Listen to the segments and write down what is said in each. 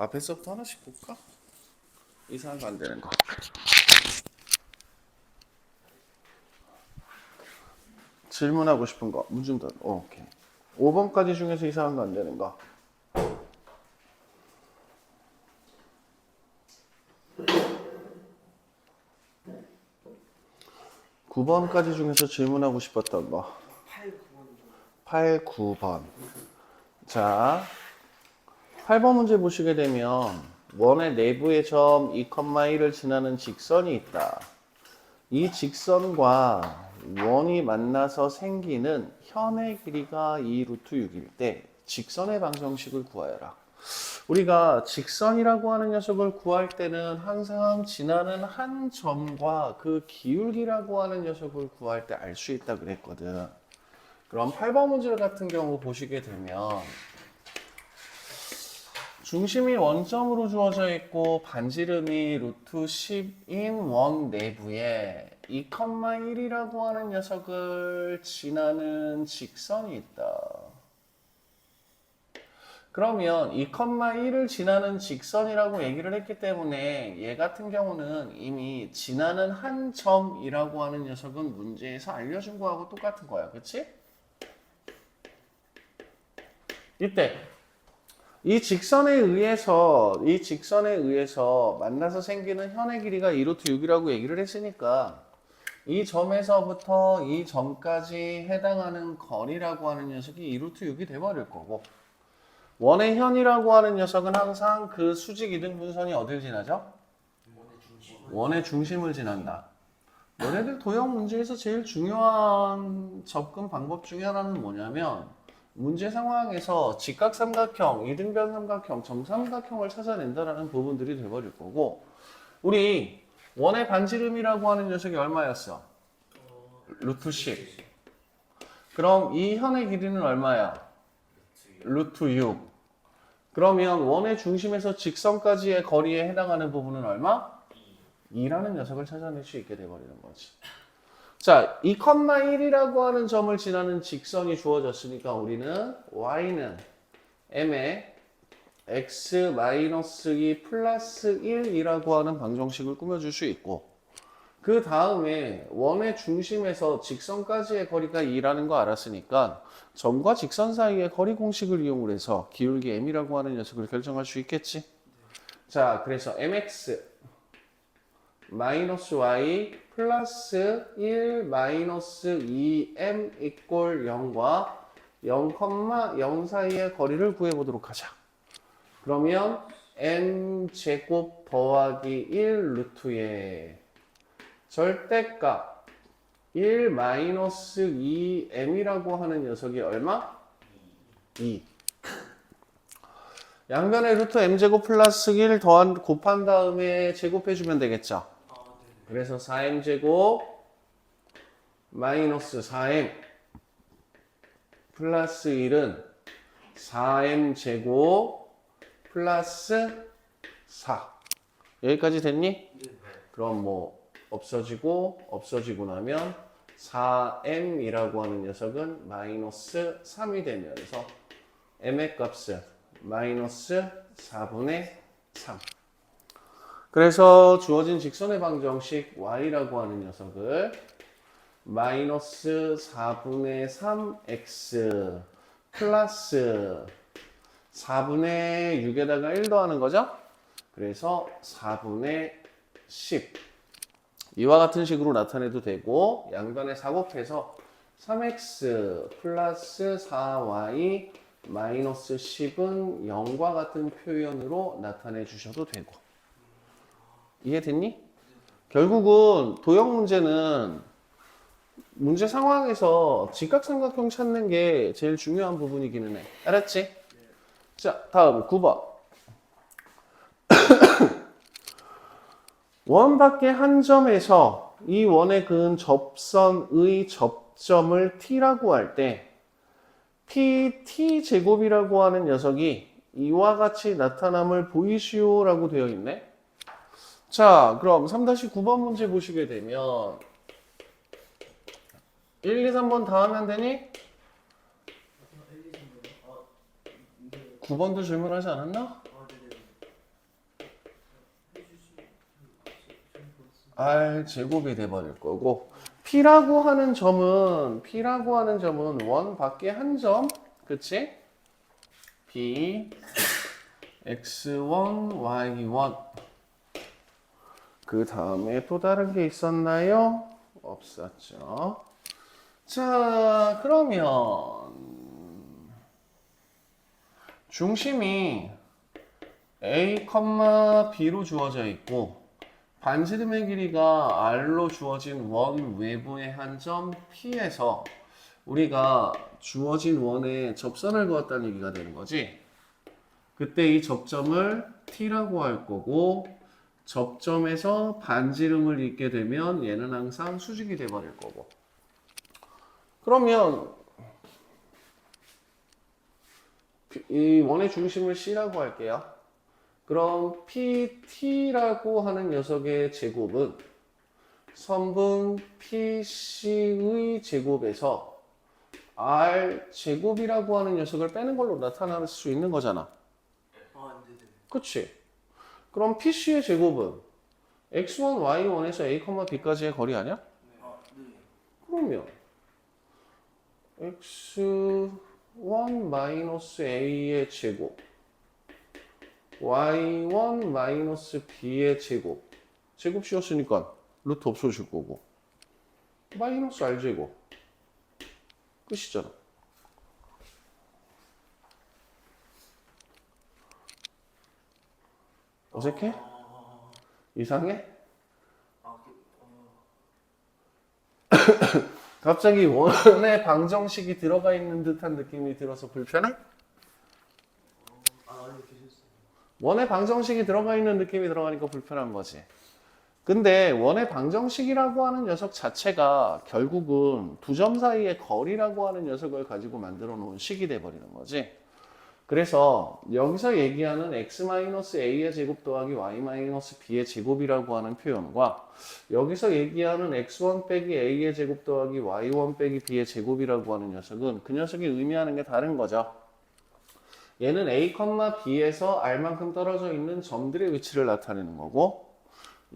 앞에서부터 하나씩 볼까? 이상한 거 안 되는 거. 질문하고 싶은 거. 문좀 더. 오케이. 5번까지 중에서 이상한 거 안 되는 거. 9번까지 중에서 질문하고 싶었던 거. 8, 9번. 자, 8번 문제 보시게 되면 원의 내부의 점 2,1을 지나는 직선이 있다. 이 직선과 원이 만나서 생기는 현의 길이가 2 루트 6일 때 직선의 방정식을 구하여라. 우리가 직선이라고 하는 녀석을 구할 때는 항상 지나는 한 점과 그 기울기라고 하는 녀석을 구할 때 알 수 있다 그랬거든. 그럼 8번 문제 같은 경우 보시게 되면 중심이 원점으로 주어져 있고 반지름이 루트 10인 원 내부에 2,1이라고 하는 녀석을 지나는 직선이 있다. 그러면 2,1을 지나는 직선이라고 얘기를 했기 때문에 얘 같은 경우는 이미 지나는 한 점이라고 하는 녀석은 문제에서 알려준 거하고 똑같은 거야. 그치? 이때 이 직선에 의해서 만나서 생기는 현의 길이가 2루트 6이라고 얘기를 했으니까 이 점에서부터 이 점까지 해당하는 거리라고 하는 녀석이 2루트 6이 돼버릴 거고 원의 현이라고 하는 녀석은 항상 그 수직 이등분선이 어딜 지나죠? 원의 중심을 지난다. 너네들 도형 문제에서 제일 중요한 접근 방법 중에 하나는 뭐냐면 문제 상황에서 직각삼각형, 이등변 삼각형, 정삼각형을 찾아낸다라는 부분들이 돼버릴 거고 우리 원의 반지름이라고 하는 녀석이 얼마였어? 루트 10. 그럼 이 현의 길이는 얼마야? 루트 6. 그러면 원의 중심에서 직선까지의 거리에 해당하는 부분은 얼마? 2라는 녀석을 찾아낼 수 있게 돼버리는 거지. 자, 2,1이라고 하는 점을 지나는 직선이 주어졌으니까 우리는 y는 m에 x-2 플러스 1이라고 하는 방정식을 꾸며줄 수 있고 그 다음에 원의 중심에서 직선까지의 거리가 2라는 거 알았으니까 점과 직선 사이의 거리 공식을 이용을 해서 기울기 m이라고 하는 녀석을 결정할 수 있겠지. 자, 그래서 mx 마이너스 y 플러스 1 마이너스 2m 이꼴 0과 0,0 사이의 거리를 구해보도록 하자. 그러면 m 제곱 더하기 1 루트의 절대값 1 마이너스 2m이라고 하는 녀석이 얼마? 2. 양변에 루트 m제곱 플러스 1 곱한 다음에 제곱해주면 되겠죠? 그래서 4m제곱 마이너스 4m 플러스 1은 4m제곱 플러스 4. 여기까지 됐니? 그럼 뭐 없어지고 나면 4m이라고 하는 녀석은 마이너스 3이 되면서 m의 값은 마이너스 4분의 3. 그래서 주어진 직선의 방정식 y라고 하는 녀석을 마이너스 4분의 3x 플러스 4분의 6에다가 1 더하는 거죠? 그래서 4분의 10. 이와 같은 식으로 나타내도 되고 양변에 4 곱해서 3x 플러스 4y 마이너스 10은 0과 같은 표현으로 나타내 주셔도 되고 이해됐니? 결국은 도형 문제는 문제 상황에서 직각삼각형 찾는 게 제일 중요한 부분이기는 해. 알았지? 자, 다음 9번. 원 밖의 한 점에서 이 원에 그은 접선의 접점을 t라고 할 때 t 제곱이라고 하는 녀석이 이와 같이 나타남을 보이시오 라고 되어 있네. 자, 그럼 3-9번 문제 보시게 되면 1, 2, 3번 다 하면 되니? 9번도 질문하지 않았나? R 제곱이 돼버릴 거고 P라고 하는 점은 원 밖에 한 점, 그치? P X1, Y1 그 다음에 또 다른 게 있었나요? 없었죠. 자, 그러면 중심이 A, B로 주어져 있고 반지름의 길이가 R로 주어진 원 외부의 한 점 P에서 우리가 주어진 원에 접선을 그었다는 얘기가 되는 거지. 그때 이 접점을 T라고 할 거고 접점에서 반지름을 잇게 되면 얘는 항상 수직이 돼버릴 거고. 그러면 이 원의 중심을 C라고 할게요. 그럼 PT라고 하는 녀석의 제곱은 선분 PC의 제곱에서 R 제곱이라고 하는 녀석을 빼는 걸로 나타날 수 있는 거잖아. 그치? 그럼 PC의 제곱은 X1, Y1에서 A, B까지의 거리 아니야? 그러면 X1-A의 제곱 Y1-B의 제곱 제곱 씌웠으니까 루트 없어질 거고 마이너스 R 제곱 끝이잖아. 어색해? 이상해? 갑자기 원의 방정식이 들어가 있는 듯한 느낌이 들어서 불편해? 원의 방정식이 들어가 있는 느낌이 들어가니까 불편한 거지. 근데 원의 방정식이라고 하는 녀석 자체가 결국은 두 점 사이의 거리라고 하는 녀석을 가지고 만들어 놓은 식이 돼버리는 거지. 그래서 여기서 얘기하는 x-a의 제곱 더하기 y-b의 제곱이라고 하는 표현과 여기서 얘기하는 x1 빼기 a의 제곱 더하기 y1 빼기 b의 제곱이라고 하는 녀석은 그 녀석이 의미하는 게 다른 거죠. 얘는 a, b에서 r만큼 떨어져 있는 점들의 위치를 나타내는 거고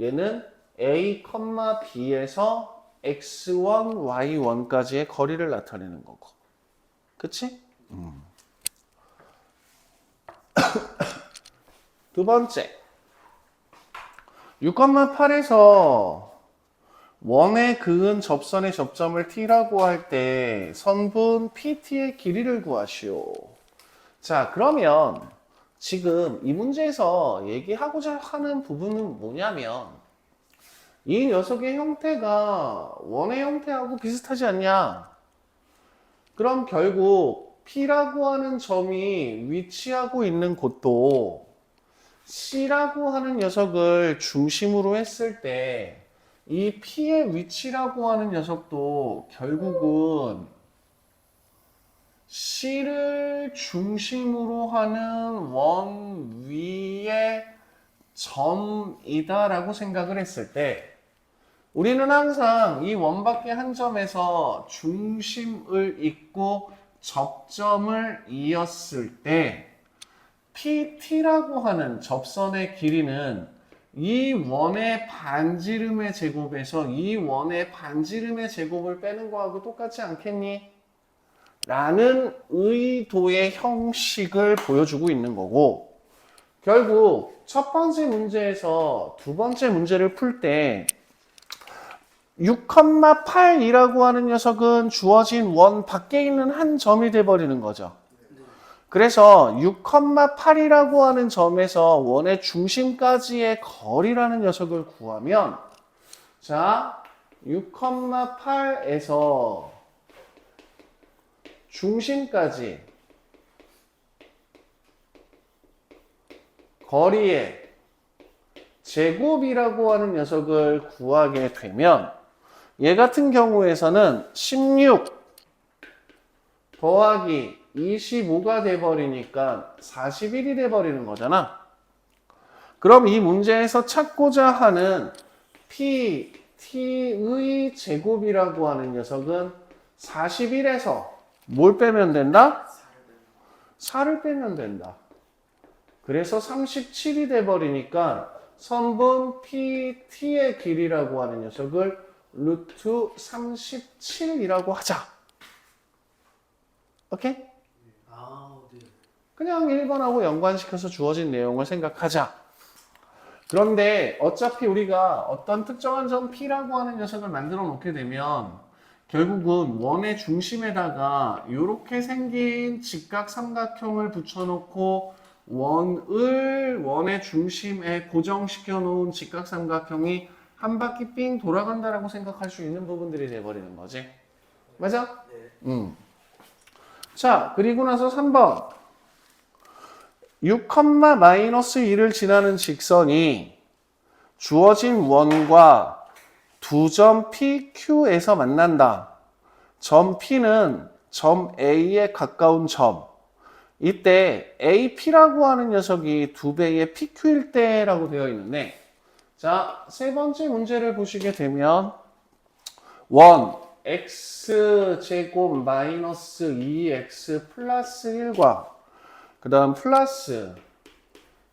얘는 a, b에서 x1, y1까지의 거리를 나타내는 거고. 그치? 두 번째 6,8에서 원에 그은 접선의 접점을 T라고 할 때 선분 PT의 길이를 구하시오. 자, 그러면 지금 이 문제에서 얘기하고자 하는 부분은 뭐냐면 이 녀석의 형태가 원의 형태하고 비슷하지 않냐? 그럼 결국 P라고 하는 점이 위치하고 있는 곳도 C라고 하는 녀석을 중심으로 했을 때 이 P의 위치라고 하는 녀석도 결국은 C를 중심으로 하는 원 위의 점이다라고 생각을 했을 때 우리는 항상 이 원 밖의 한 점에서 중심을 잇고 접점을 이었을 때 PT라고 하는 접선의 길이는 이 원의 반지름의 제곱에서 이 원의 반지름의 제곱을 빼는 거하고 똑같지 않겠니? 라는 의도의 형식을 보여주고 있는 거고 결국 첫 번째 문제에서 두 번째 문제를 풀 때 6,8이라고 하는 녀석은 주어진 원 밖에 있는 한 점이 돼버리는 거죠. 그래서 6,8이라고 하는 점에서 원의 중심까지의 거리라는 녀석을 구하면 자 6,8에서 중심까지 거리의 제곱이라고 하는 녀석을 구하게 되면 얘 같은 경우에서는 16 더하기 25가 돼버리니까 41이 돼버리는 거잖아. 그럼 이 문제에서 찾고자 하는 PT의 제곱이라고 하는 녀석은 41에서 뭘 빼면 된다? 4를 빼면 된다. 그래서 37이 돼버리니까 선분 PT의 길이라고 하는 녀석을 루트 37이라고 하자. 오케이? 아, 네. 그냥 1번하고 연관시켜서 주어진 내용을 생각하자. 그런데 어차피 우리가 어떤 특정한 점 P라고 하는 녀석을 만들어 놓게 되면 결국은 원의 중심에다가 이렇게 생긴 직각 삼각형을 붙여놓고 원의 중심에 고정시켜 놓은 직각 삼각형이 한 바퀴 삥 돌아간다라고 생각할 수 있는 부분들이 돼버리는 거지. 맞아? 네. 자, 그리고 나서 3번. 6,-1을 지나는 직선이 주어진 원과 두 점 PQ에서 만난다. 점 P는 점 A에 가까운 점. 이때 AP라고 하는 녀석이 2배의 PQ일 때라고 되어 있는데, 자, 세 번째 문제를 보시게 되면 원 x제곱 마이너스 2x 플러스 1과 그 다음 플러스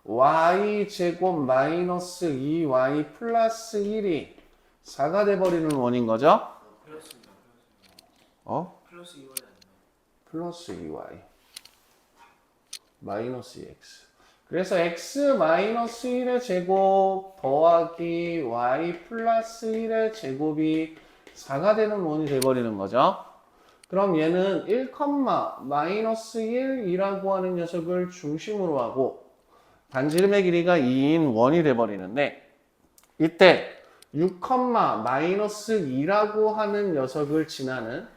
y제곱 마이너스 2y 플러스 1이 4가 돼버리는 원인 거죠? 플러스입니다. 플러스 2y 아니에요? 플러스 2y 마이너스 2x. 그래서 x 마이너스 1의 제곱 더하기 y 플러스 1의 제곱이 4가 되는 원이 돼버리는 거죠. 그럼 얘는 1, 마이너스 1이라고 하는 녀석을 중심으로 하고 반지름의 길이가 2인 원이 돼버리는데, 이때 6, 마이너스 2라고 하는 녀석을 지나는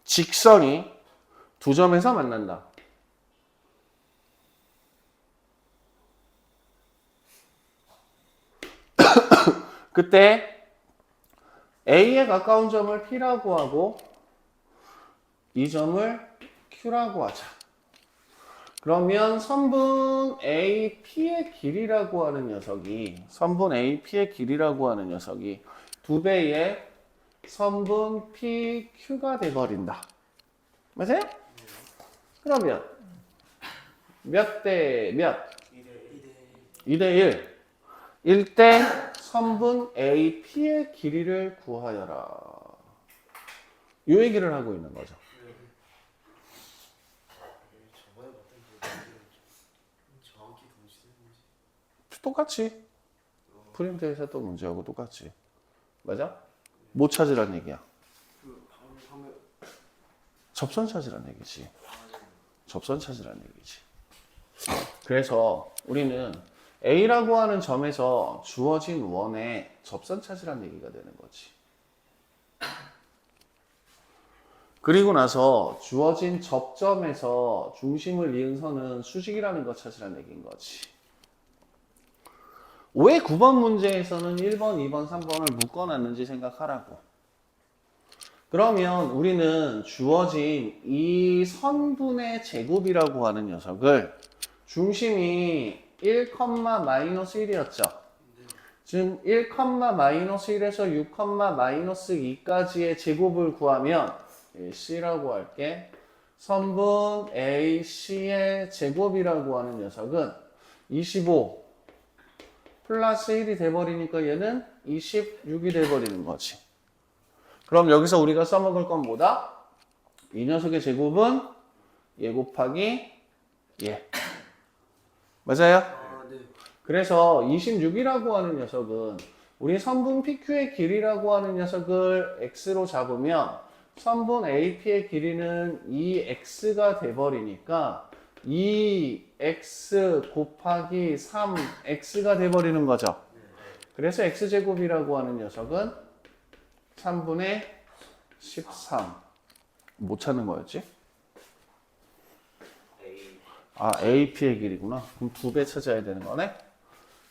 직선이 두 점에서 만난다. 그때 A에 가까운 점을 P라고 하고 이 점을 Q라고 하자. 그러면 선분 AP의 길이라고 하는 녀석이 2배의 선분 PQ가 돼버린다. 맞아요? 그러면 몇 대 몇? 2대 1. 1대 선분 AP의 길이를 구하여라. 이 얘기를 하고 있는 거죠. 저번에 봤던 게 정확히 동시에 똑같이. 프린트에서 또 문제하고 똑같이. 맞아? 뭐 찾으란 얘기야? 방금 접선 찾으란 얘기지. 접선 찾으란 얘기지. 그래서 우리는 A라고 하는 점에서 주어진 원의 접선 찾으란 얘기가 되는 거지. 그리고 나서 주어진 접점에서 중심을 이은 선은 수직이라는 거 찾으란 얘기인 거지. 왜 9번 문제에서는 1번, 2번, 3번을 묶어놨는지 생각하라고. 그러면 우리는 주어진 이 선분의 제곱이라고 하는 녀석을 중심이 1, 마이너스 1이었죠. 지금 1, 마이너스 1에서 6, 마이너스 2까지의 제곱을 구하면 C라고 할게. 선분 AC의 제곱이라고 하는 녀석은 25 플러스 1이 돼버리니까 얘는 26이 돼버리는 거지. 그럼 여기서 우리가 써먹을 건 뭐다? 이 녀석의 제곱은 얘 곱하기 얘. 맞아요? 네. 그래서 26이라고 하는 녀석은 우리 선분 PQ의 길이라고 하는 녀석을 x로 잡으면 선분 AP의 길이는 2x가 돼버리니까 2x 곱하기 3x가 돼버리는 거죠. 그래서 x제곱이라고 하는 녀석은 3분의 13. 못 찾는 거였지? 아, AP의 길이구나. 그럼 2배 찾아야 되는 거네.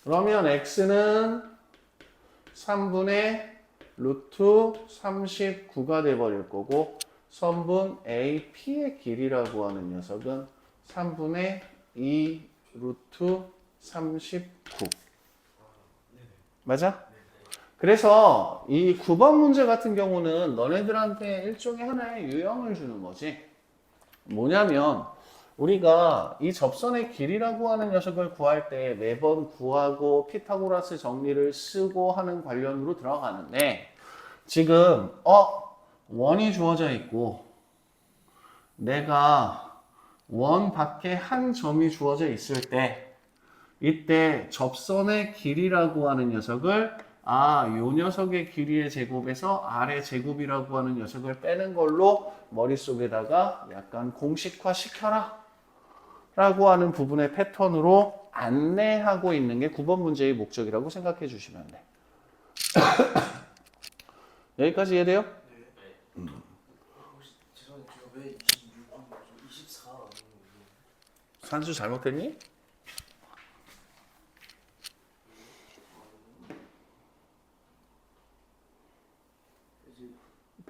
그러면 x는 3분의 루트 39가 돼버릴 거고, 선분 AP의 길이라고 하는 녀석은 3분의 2 루트 39. 맞아? 그래서 이 9번 문제 같은 경우는 너네들한테 일종의 하나의 유형을 주는 거지. 뭐냐면 우리가 이 접선의 길이라고 하는 녀석을 구할 때 매번 구하고 피타고라스 정리를 쓰고 하는 관련으로 들어가는데 지금 원이 주어져 있고 내가 원 밖에 한 점이 주어져 있을 때 이때 접선의 길이라고 하는 녀석을 요 녀석의 길이의 제곱에서 아래 제곱이라고 하는 녀석을 빼는 걸로 머릿속에다가 약간 공식화 시켜라 라고 하는 부분의 패턴으로 안내하고 있는 게 9번 문제의 목적이라고 생각해 주시면 돼. 여기까지 이해돼요? 네. 혹시 죄송한데 제가 왜 26번 맞죠? 24 아니에요? 산수 잘못됐니? 이제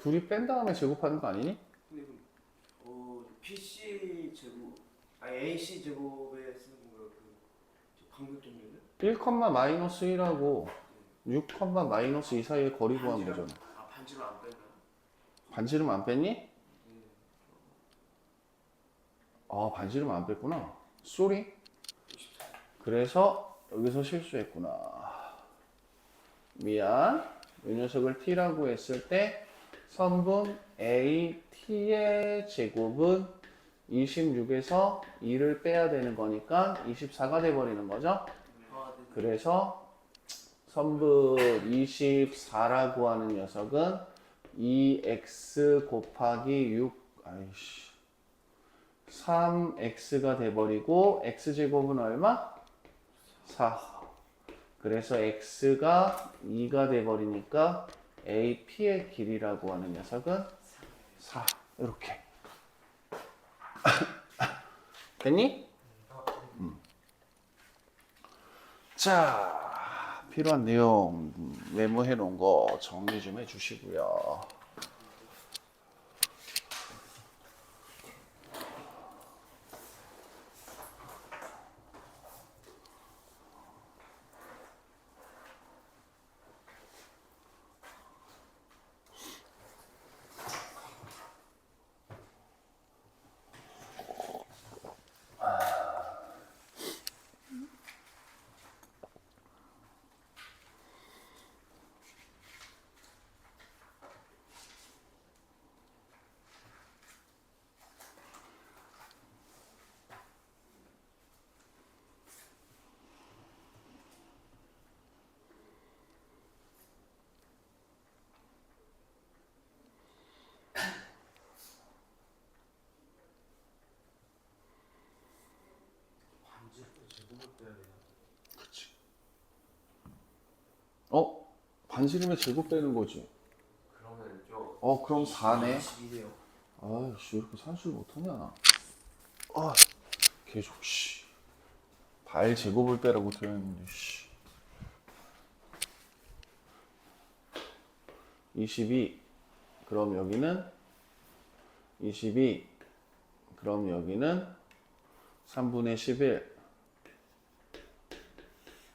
둘이 뺀 다음에 제곱하는 거 아니니? 근데 PC 제곱 AC 제곱에 쓰는 건가요? 방금 정리는? 1, 마이너스 1하고 6, 마이너스 2 사이의 거리 구한 거잖아. 반지를 안 뺐나요? 반지름 안 뺐니? 반지름 안 뺐구나. 쏘리. 그래서 여기서 실수했구나. 미안. 이 녀석을 t라고 했을 때 선분 AT의 제곱은 26에서 2를 빼야 되는 거니까 24가 돼버리는 거죠. 네. 그래서 선분 24라고 하는 녀석은 2x 곱하기 3x가 돼버리고 x제곱은 얼마? 4. 그래서 x가 2가 돼버리니까 AP의 길이라고 하는 녀석은 4. 이렇게. 됐니? 자, 필요한 내용 메모해 놓은 거 정리 좀 해주시고요. 반지름의 제곱 빼는 거지. 그러면 좀 그럼 4네. 22네요. 아이씨, 이렇게 산수를 못하냐. 계속, 씨. 발 제곱을 빼라고 되어 있는데, 씨. 22. 그럼 여기는 22. 그럼 여기는 3분의 11.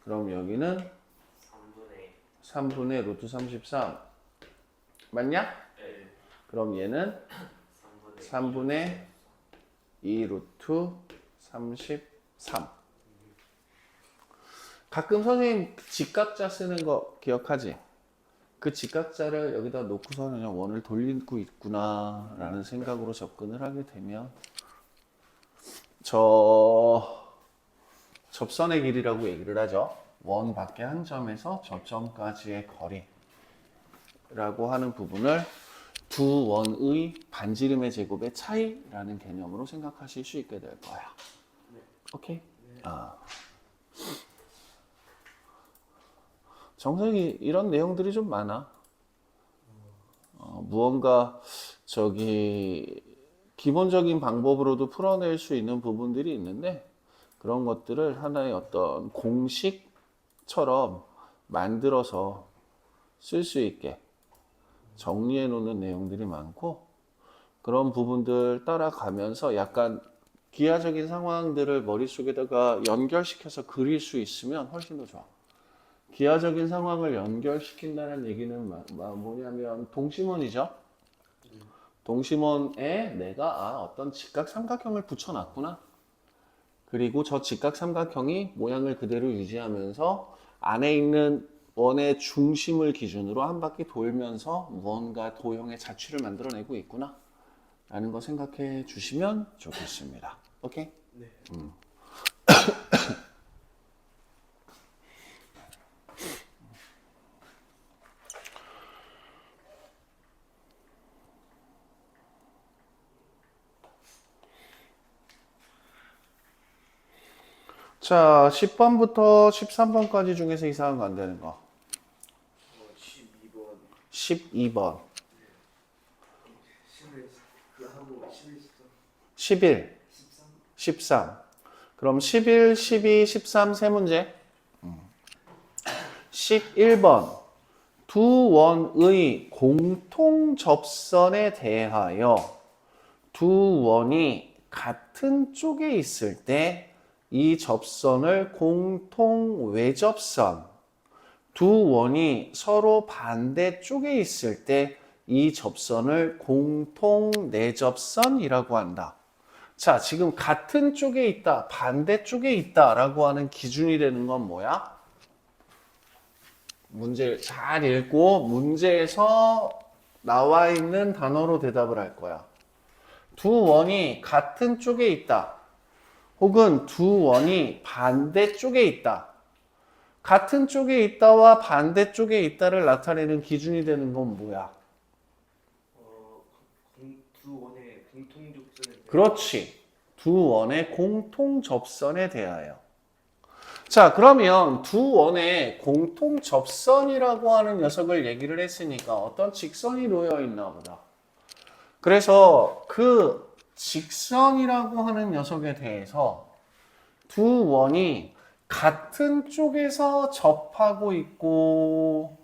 그럼 여기는 3분의 루트 33. 맞냐? 네. 그럼 얘는 3분의 2 루트 33. 가끔 선생님 직각자 쓰는 거 기억하지? 그 직각자를 여기다 놓고서 그냥 원을 돌리고 있구나 라는 생각으로 접근을 하게 되면 접선의 길이라고 얘기를 하죠. 원 밖에 한 점에서 저점까지의 거리라고 하는 부분을 두 원의 반지름의 제곱의 차이라는 개념으로 생각하실 수 있게 될 거야. 네. 오케이? 정석이 이런 내용들이 좀 많아. 무언가 기본적인 방법으로도 풀어낼 수 있는 부분들이 있는데 그런 것들을 하나의 어떤 공식처럼 만들어서 쓸 수 있게 정리해 놓는 내용들이 많고 그런 부분들 따라가면서 약간 기하적인 상황들을 머릿속에다가 연결시켜서 그릴 수 있으면 훨씬 더 좋아. 기하적인 상황을 연결시킨다는 얘기는 뭐냐면 동심원이죠. 동심원에 내가 어떤 직각삼각형을 붙여놨구나. 그리고 저 직각삼각형이 모양을 그대로 유지하면서 안에 있는 원의 중심을 기준으로 한 바퀴 돌면서 무언가 도형의 자취를 만들어내고 있구나 라는 거 생각해 주시면 좋겠습니다. 오케이? 네. 자, 10번부터 13번까지 중에서 이상한 거 안 되는 거. 12번 12번, 11 그 하고 11 11, 13 13. 그럼 11, 12, 13 세 문제. 11번. 두 원의 공통 접선에 대하여 두 원이 같은 쪽에 있을 때 이 접선을 공통 외접선, 두 원이 서로 반대쪽에 있을 때 이 접선을 공통 내접선이라고 한다. 자, 지금 같은 쪽에 있다, 반대쪽에 있다라고 하는 기준이 되는 건 뭐야? 문제를 잘 읽고 문제에서 나와 있는 단어로 대답을 할 거야. 두 원이 같은 쪽에 있다. 혹은 두 원이 반대쪽에 있다. 같은 쪽에 있다와 반대쪽에 있다를 나타내는 기준이 되는 건 뭐야? 두 원의 공통 접선에 그렇지. 두 원의 공통 접선에 대하여. 자, 그러면 두 원의 공통 접선이라고 하는 녀석을 얘기를 했으니까 어떤 직선이 놓여 있나 보다. 그래서 그 직선이라고 하는 녀석에 대해서 두 원이 같은 쪽에서 접하고 있고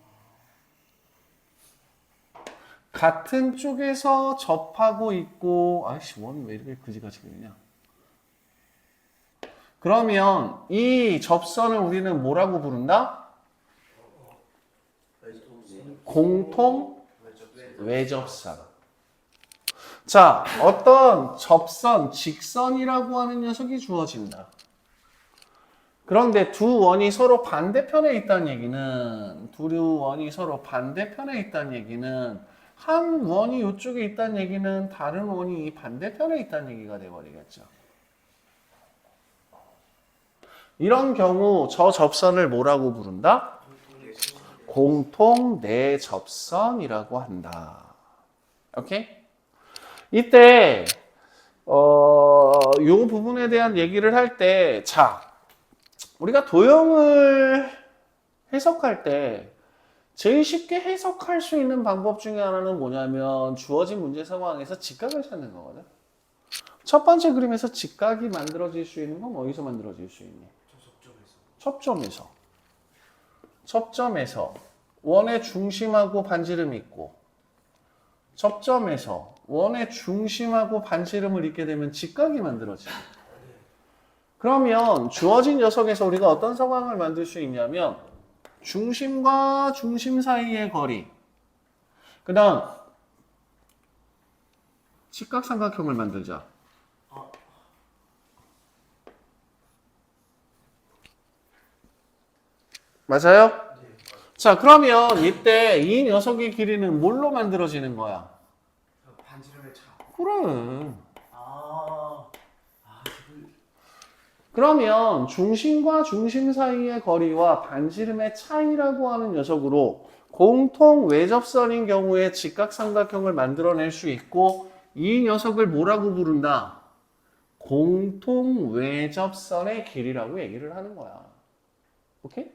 같은 쪽에서 접하고 있고 아이씨 원 왜 이렇게 그지같이 그리냐. 그러면 이 접선을 우리는 뭐라고 부른다? 공통 외접선. 자, 어떤 접선, 직선이라고 하는 녀석이 주어진다. 그런데 두 원이 서로 반대편에 있다는 얘기는 두 원이 서로 반대편에 있다는 얘기는 한 원이 이쪽에 있다는 얘기는 다른 원이 이 반대편에 있다는 얘기가 되어버리겠죠. 이런 경우 저 접선을 뭐라고 부른다? 공통 내접선이라고 한다. 오케이? 이때 요 부분에 대한 얘기를 할 때 자, 우리가 도형을 해석할 때 제일 쉽게 해석할 수 있는 방법 중에 하나는 뭐냐면 주어진 문제 상황에서 직각을 찾는 거거든. 첫 번째 그림에서 직각이 만들어질 수 있는 건 어디서 만들어질 수 있니? 첩점에서 원의 중심하고 반지름이 있고 접점에서 원의 중심하고 반지름을 잇게 되면 직각이 만들어져요. 그러면 주어진 녀석에서 우리가 어떤 상황을 만들 수 있냐면 중심과 중심 사이의 거리, 그 다음 직각삼각형을 만들자. 맞아요? 자, 그러면 이때 이 녀석의 길이는 뭘로 만들어지는 거야? 반지름의 차. 그래. 이걸 그러면 중심과 중심 사이의 거리와 반지름의 차이라고 하는 녀석으로 공통 외접선인 경우에 직각삼각형을 만들어낼 수 있고 이 녀석을 뭐라고 부른다? 공통 외접선의 길이라고 얘기를 하는 거야. 오케이?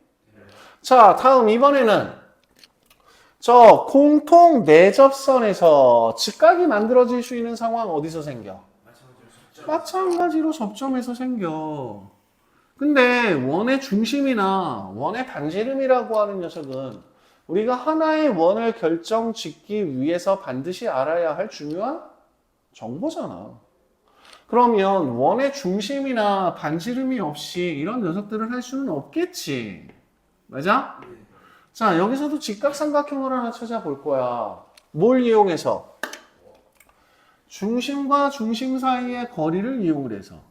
자, 다음 이번에는 저 공통 내접선에서 직각이 만들어질 수 있는 상황 어디서 생겨? 마찬가지로 접점에서 생겨. 근데 원의 중심이나 원의 반지름이라고 하는 녀석은 우리가 하나의 원을 결정 짓기 위해서 반드시 알아야 할 중요한 정보잖아. 그러면 원의 중심이나 반지름이 없이 이런 녀석들을 할 수는 없겠지. 맞아? 자, 여기서도 직각삼각형을 하나 찾아볼 거야. 뭘 이용해서? 중심과 중심 사이의 거리를 이용을 해서.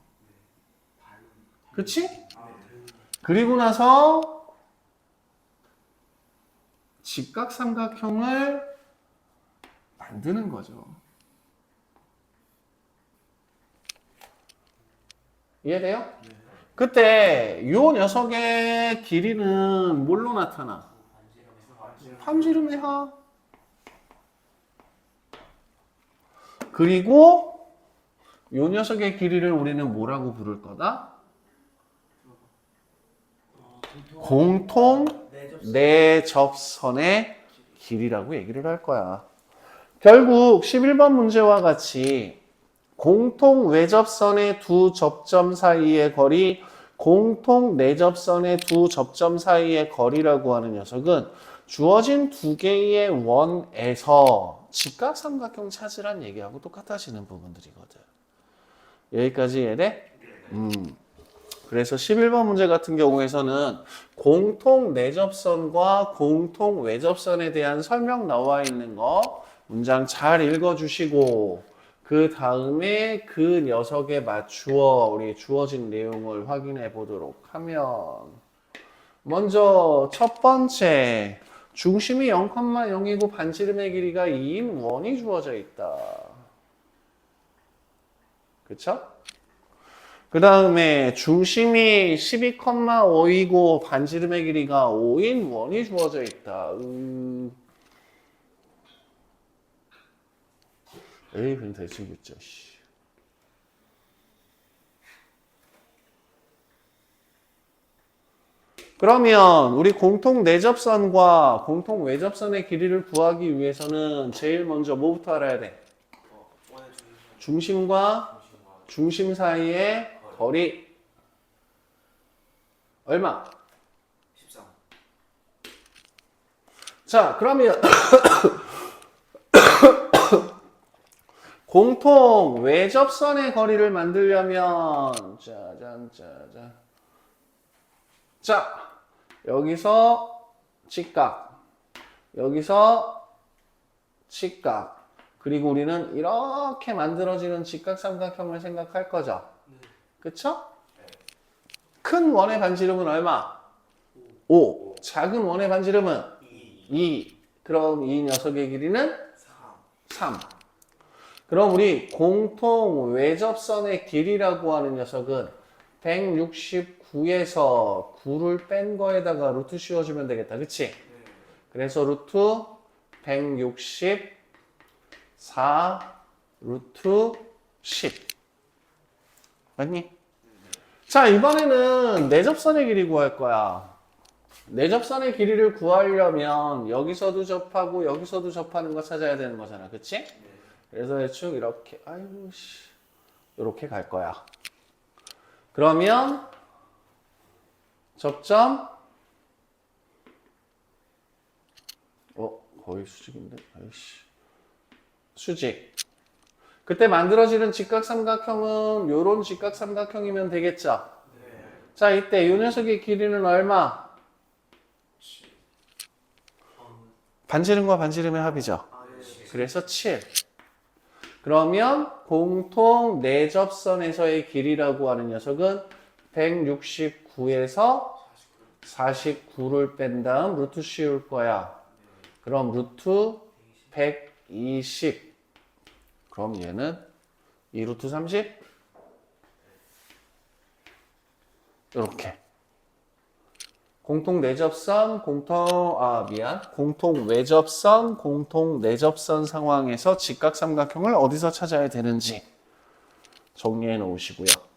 그치? 그리고 나서 직각삼각형을 만드는 거죠. 이해돼요? 그때 요 녀석의 길이는 뭘로 나타나? 반지름의 하. 그리고 요 녀석의 길이를 우리는 뭐라고 부를 거다? 공통 내접선의 길이라고 얘기를 할 거야. 결국 11번 문제와 같이 공통 외접선의 두 접점 사이의 거리, 공통 내접선의 두 접점 사이의 거리라고 하는 녀석은 주어진 두 개의 원에서 직각삼각형 찾으란 얘기하고 똑같아지는 부분들이거든. 여기까지 이해돼? 그래서 11번 문제 같은 경우에서는 공통 내접선과 공통 외접선에 대한 설명 나와 있는 거 문장 잘 읽어주시고 그 다음에 그 녀석에 맞추어 우리 주어진 내용을 확인해 보도록 하면 먼저 첫 번째 중심이 0,0이고 반지름의 길이가 2인 원이 주어져 있다. 그쵸? 그 다음에 중심이 12,5이고 반지름의 길이가 5인 원이 주어져 있다. 에이, 그냥 대충 겠죠. 그러면 우리 공통 내접선과 공통 외접선의 길이를 구하기 위해서는 제일 먼저 뭐부터 알아야 돼? 중심과 중심 사이의 거리 얼마? 13. 자, 그러면 공통 외접선의 거리를 만들려면 짜잔. 자, 여기서 직각, 여기서 직각, 그리고 우리는 이렇게 만들어지는 직각삼각형을 생각할 거죠. 그쵸? 큰 원의 반지름은 얼마? 5. 작은 원의 반지름은 2. 그럼 이 녀석의 길이는 3. 그럼 우리 공통 외접선의 길이라고 하는 녀석은 169에서 9를 뺀 거에다가 루트 씌워주면 되겠다. 그치? 그래서 루트 164 루트 10. 맞니? 자, 이번에는 내접선의 길이 구할 거야. 내접선의 길이를 구하려면 여기서도 접하고 여기서도 접하는 거 찾아야 되는 거잖아. 그치? 그래서 대충 이렇게 이렇게 갈 거야. 그러면 접점 거의 수직인데 수직. 그때 만들어지는 직각삼각형은 요런 직각삼각형이면 되겠죠. 자, 이때 요 녀석의 길이는 얼마? 반지름과 반지름의 합이죠. 그래서 7. 그러면 공통 내접선에서의 길이라고 하는 녀석은 169에서 49를 뺀 다음 루트 씌울 거야. 그럼 루트 120. 그럼 얘는 2루트 30? 이렇게. 공통 내접선, 공통 외접선, 공통 내접선 상황에서 직각삼각형을 어디서 찾아야 되는지 정리해 놓으시고요.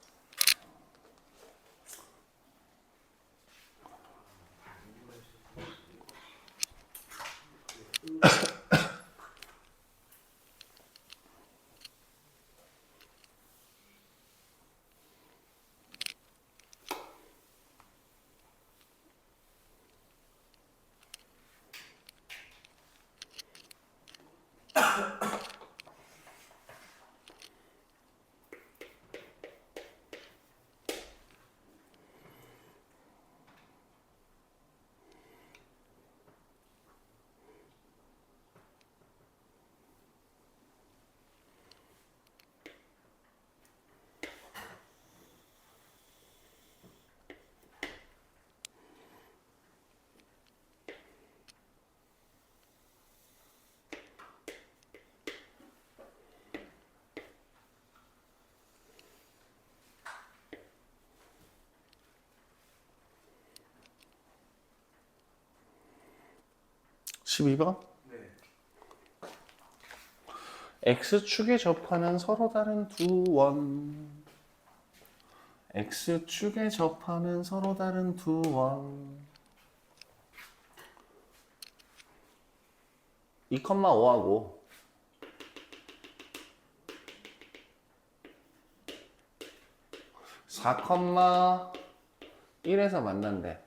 12번? 네. X축에 접하는 서로 다른 두 원. X축에 접하는 서로 다른 두 원. 2,5하고 4,1에서 만난대.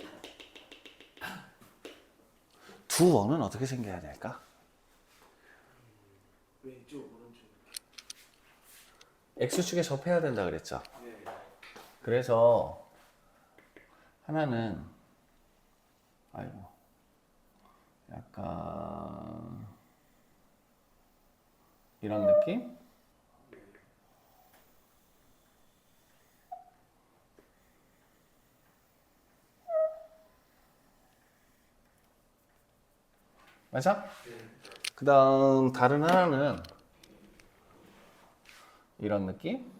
두 원은 어떻게 생겨야 될까? 왼쪽 오른쪽. X축에 접해야 된다 그랬죠. 네. 그래서 하나는 아이고 약간 이런 느낌? 맞아? 그 다음 다른 하나는 이런 느낌?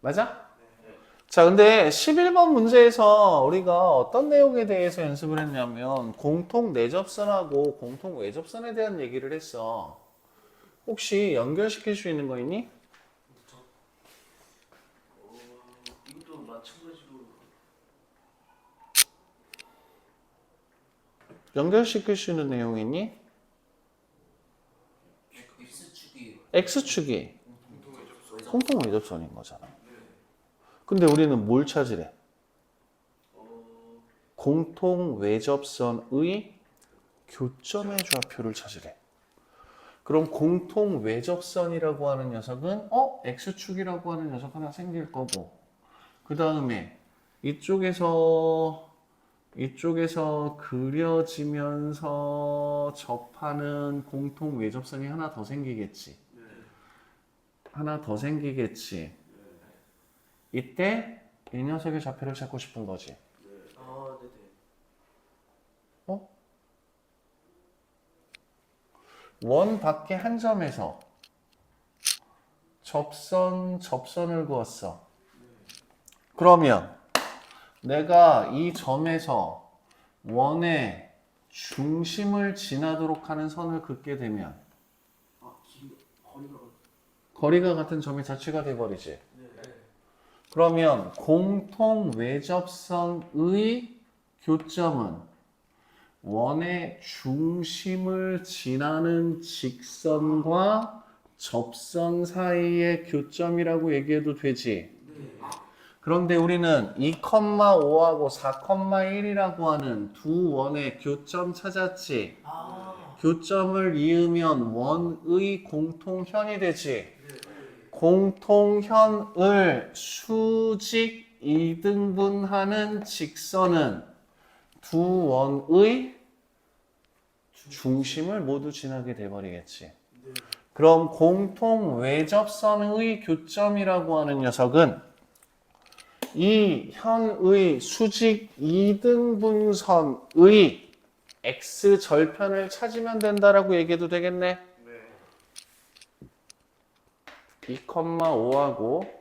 맞아? 자, 근데 11번 문제에서 우리가 어떤 내용에 대해서 연습을 했냐면 공통 내접선하고 공통 외접선에 대한 얘기를 했어. 혹시 연결시킬 수 있는 거 있니? 이것도 마찬가지로 연결시킬 수 있는 내용 있니? X축이 X축이 공통의 접속. 공통 외접선인 거잖아. 근데 우리는 뭘 찾으래? 공통 외접선의 교점의 좌표를 찾으래. 그럼 공통 외접선이라고 하는 녀석은 X축이라고 하는 녀석 하나 생길 거고, 그 다음에 이쪽에서 그려지면서 접하는 공통 외접선이 하나 더 생기겠지. 하나 더 생기겠지. 이때 이 녀석의 좌표를 찾고 싶은 거지. 아, 네네. 어? 원 밖에 한 점에서 접선을 그었어. 그러면 내가 이 점에서 원의 중심을 지나도록 하는 선을 긋게 되면 거리가 같은 점이 자취가 돼버리지. 그러면 공통 외접선의 교점은 원의 중심을 지나는 직선과 접선 사이의 교점이라고 얘기해도 되지. 그런데 우리는 2,5하고 4,1이라고 하는 두 원의 교점 찾았지. 교점을 이으면 원의 공통현이 되지. 공통현을 수직 이등분하는 직선은 두 원의 중심을 모두 지나게 돼버리겠지. 그럼 공통 외접선의 교점이라고 하는 녀석은 이 현의 수직 이등분선의 x절편을 찾으면 된다라고 얘기해도 되겠네. 2,5하고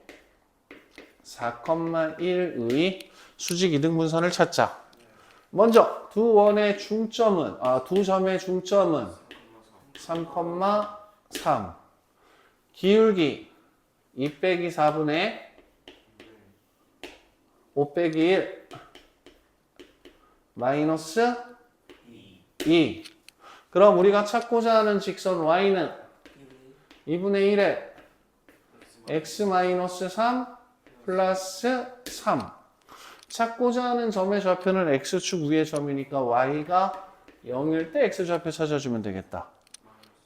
4,1의 수직 이등분선을 찾자. 먼저 두 점의 중점은 3,3. 기울기 2 빼기 4분의 5 빼기 1 마이너스 2. 그럼 우리가 찾고자 하는 직선 y는 2분의 1에 x 마이너스 3 플러스 3. 찾고자 하는 점의 좌표는 x축 위의 점이니까 y가 0일 때 x좌표 찾아주면 되겠다.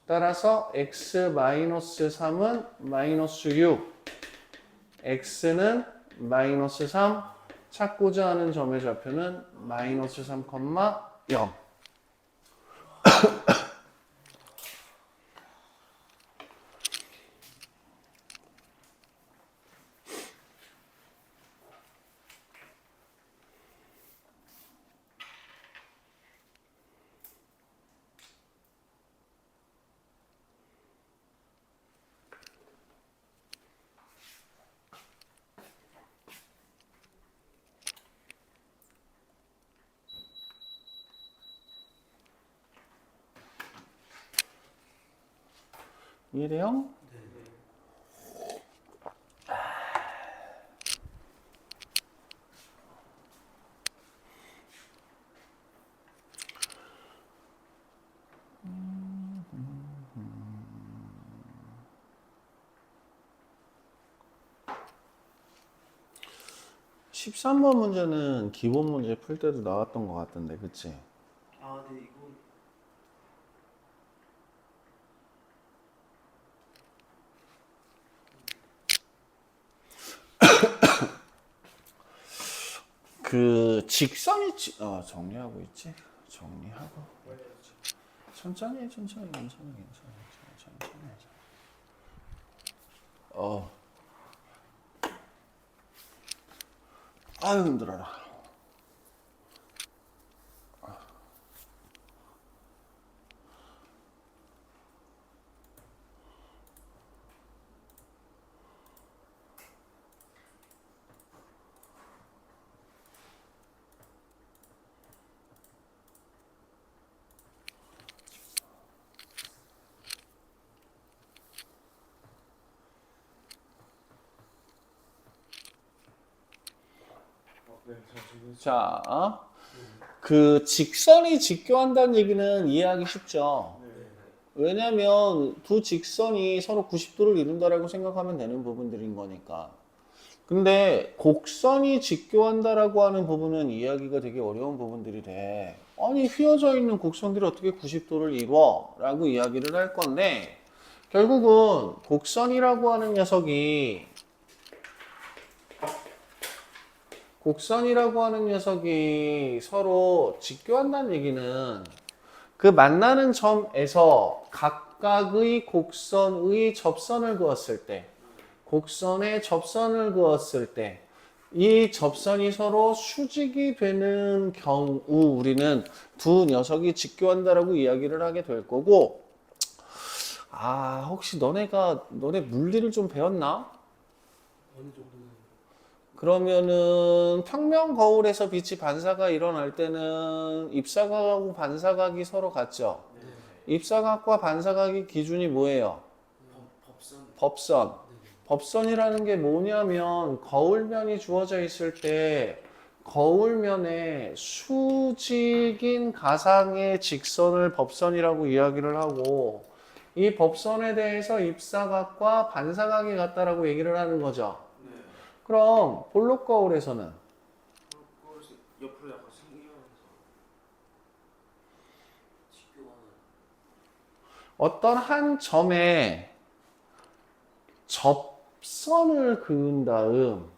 따라서 x 마이너스 3은 마이너스 6, x는 마이너스 3, 찾고자 하는 점의 좌표는 마이너스 3,0. 이해돼요? 네. 13번 문제는 기본 문제 풀 때도 나왔던 것 같던데, 그치? 아, 네, 이거 그 직선이 정리하고 있지? 정리하고 천천히 해, 천천히 괜찮아. 천천히 하자. 아유 힘들어라. 네, 잘 지냈어요. 자, 그 직선이 직교한다는 얘기는 이해하기 쉽죠. 네. 왜냐면 두 직선이 서로 90도를 이룬다라고 생각하면 되는 부분들인 거니까. 근데 곡선이 직교한다라고 하는 부분은 이해하기가 되게 어려운 부분들이 돼. 아니 휘어져 있는 곡선들이 어떻게 90도를 이루어? 라고 이야기를 할 건데 결국은 곡선이라고 하는 녀석이 서로 직교한다는 얘기는 그 만나는 점에서 각각의 곡선의 접선을 그었을 때 곡선에 접선을 그었을 때 이 접선이 서로 수직이 되는 경우 우리는 두 녀석이 직교한다라고 이야기를 하게 될 거고 혹시 너네 물리를 좀 배웠나? 어느 정도는 그러면은 평면 거울에서 빛이 반사가 일어날 때는 입사각하고 반사각이 서로 같죠? 네. 입사각과 반사각의 기준이 뭐예요? 법선. 법선. 네. 법선이라는 게 뭐냐면 거울면이 주어져 있을 때 거울면에 수직인 가상의 직선을 법선이라고 이야기를 하고 이 법선에 대해서 입사각과 반사각이 같다라고 얘기를 하는 거죠. 네. 그럼 볼록 거울에서는 그래서 옆으로 약간 생기면서 직교하는. 어떤 한 점에 접선을 그은 다음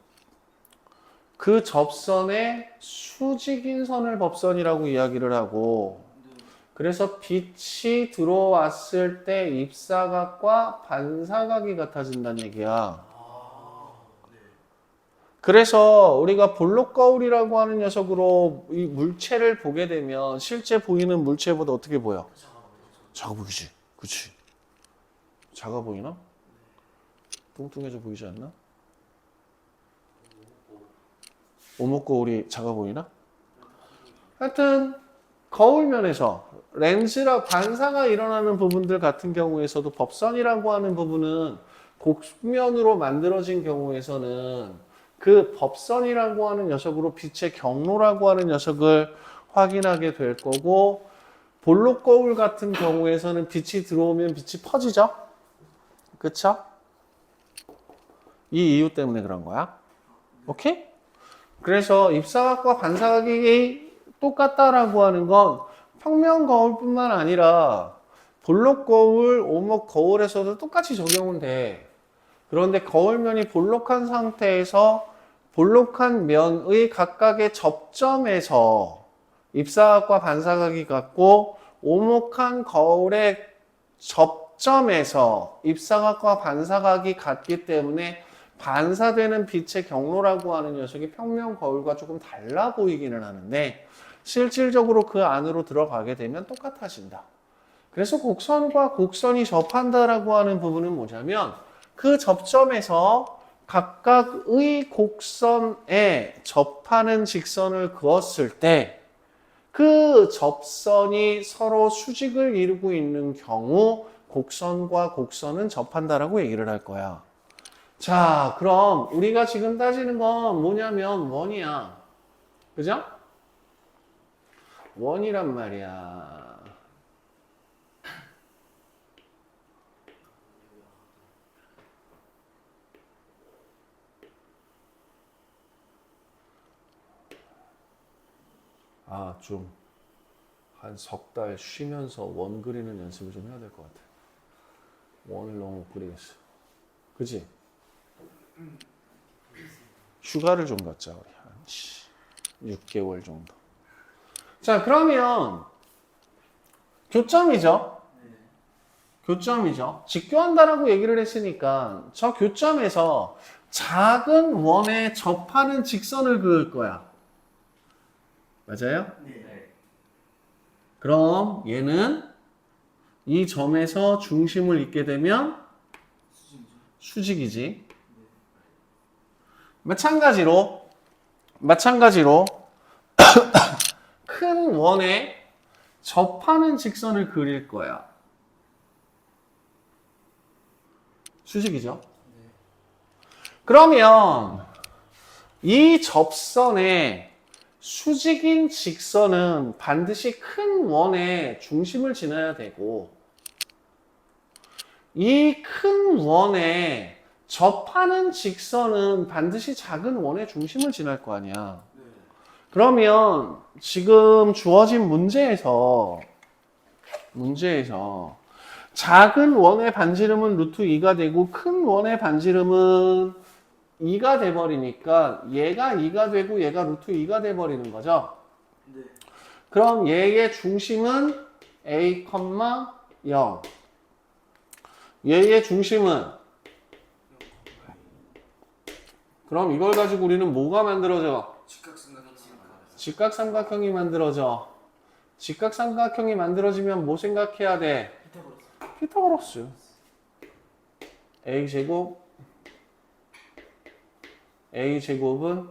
그 접선에 수직인 선을 법선이라고 이야기를 하고 네. 그래서 빛이 들어왔을 때 입사각과 반사각이 같아진다는 얘기야. 아, 네. 그래서 우리가 볼록 거울이라고 하는 녀석으로 이 물체를 보게 되면 실제 보이는 물체보다 어떻게 보여? 작아 보이죠. 작아 보이지? 그치? 작아 보이나? 뚱뚱해져 보이지 않나? 오목 거울이 작아 보이나? 하여튼 거울면에서 렌즈라 반사가 일어나는 부분들 같은 경우에서도 법선이라고 하는 부분은 곡면으로 만들어진 경우에서는 그 법선이라고 하는 녀석으로 빛의 경로라고 하는 녀석을 확인하게 될 거고 볼록 거울 같은 경우에서는 빛이 들어오면 빛이 퍼지죠? 그쵸? 이 이유 때문에 그런 거야. 오케이? 그래서 입사각과 반사각이 똑같다라고 하는 건 평면 거울뿐만 아니라 볼록 거울, 오목 거울에서도 똑같이 적용은 돼. 그런데 거울면이 볼록한 상태에서 볼록한 면의 각각의 접점에서 입사각과 반사각이 같고 오목한 거울의 접점에서 입사각과 반사각이 같기 때문에 반사되는 빛의 경로라고 하는 녀석이 평면 거울과 조금 달라 보이기는 하는데 실질적으로 그 안으로 들어가게 되면 똑같아진다. 그래서 곡선과 곡선이 접한다라고 하는 부분은 뭐냐면 그 접점에서 각각의 곡선에 접하는 직선을 그었을 때 그 접선이 서로 수직을 이루고 있는 경우 곡선과 곡선은 접한다라고 얘기를 할 거야. 자, 그럼 우리가 지금 따지는 건 뭐냐면 원이야. 그죠? 원이란 말이야. 아, 좀 한 석 달 쉬면서 원 그리는 연습을 좀 해야 될 것 같아. 원을 너무 못 그리겠어. 그지? 휴가를 좀 갖자, 우리. 한 6개월 정도. 자, 그러면 교점이죠. 교점이죠. 직교한다라고 얘기를 했으니까 저 교점에서 작은 원에 접하는 직선을 그을 거야. 맞아요? 네. 그럼 얘는 이 점에서 중심을 잇게 되면 수직이지. 마찬가지로 큰 원에 접하는 직선을 그릴 거야. 수직이죠. 그러면 이 접선에 수직인 직선은 반드시 큰 원의 중심을 지나야 되고 이 큰 원에 접하는 직선은 반드시 작은 원의 중심을 지날 거 아니야. 그러면 지금 주어진 문제에서 작은 원의 반지름은 루트 2가 되고 큰 원의 반지름은 2가 돼버리니까 얘가 2가 되고 얘가 루트 2가 돼버리는 거죠. 네. 그럼 얘의 중심은 A, 0. 얘의 중심은 그럼 이걸 가지고 우리는 뭐가 만들어져? 직각삼각형이 만들어져. 직각삼각형이 만들어지면 뭐 생각해야 돼? 피타고라스. A제곱은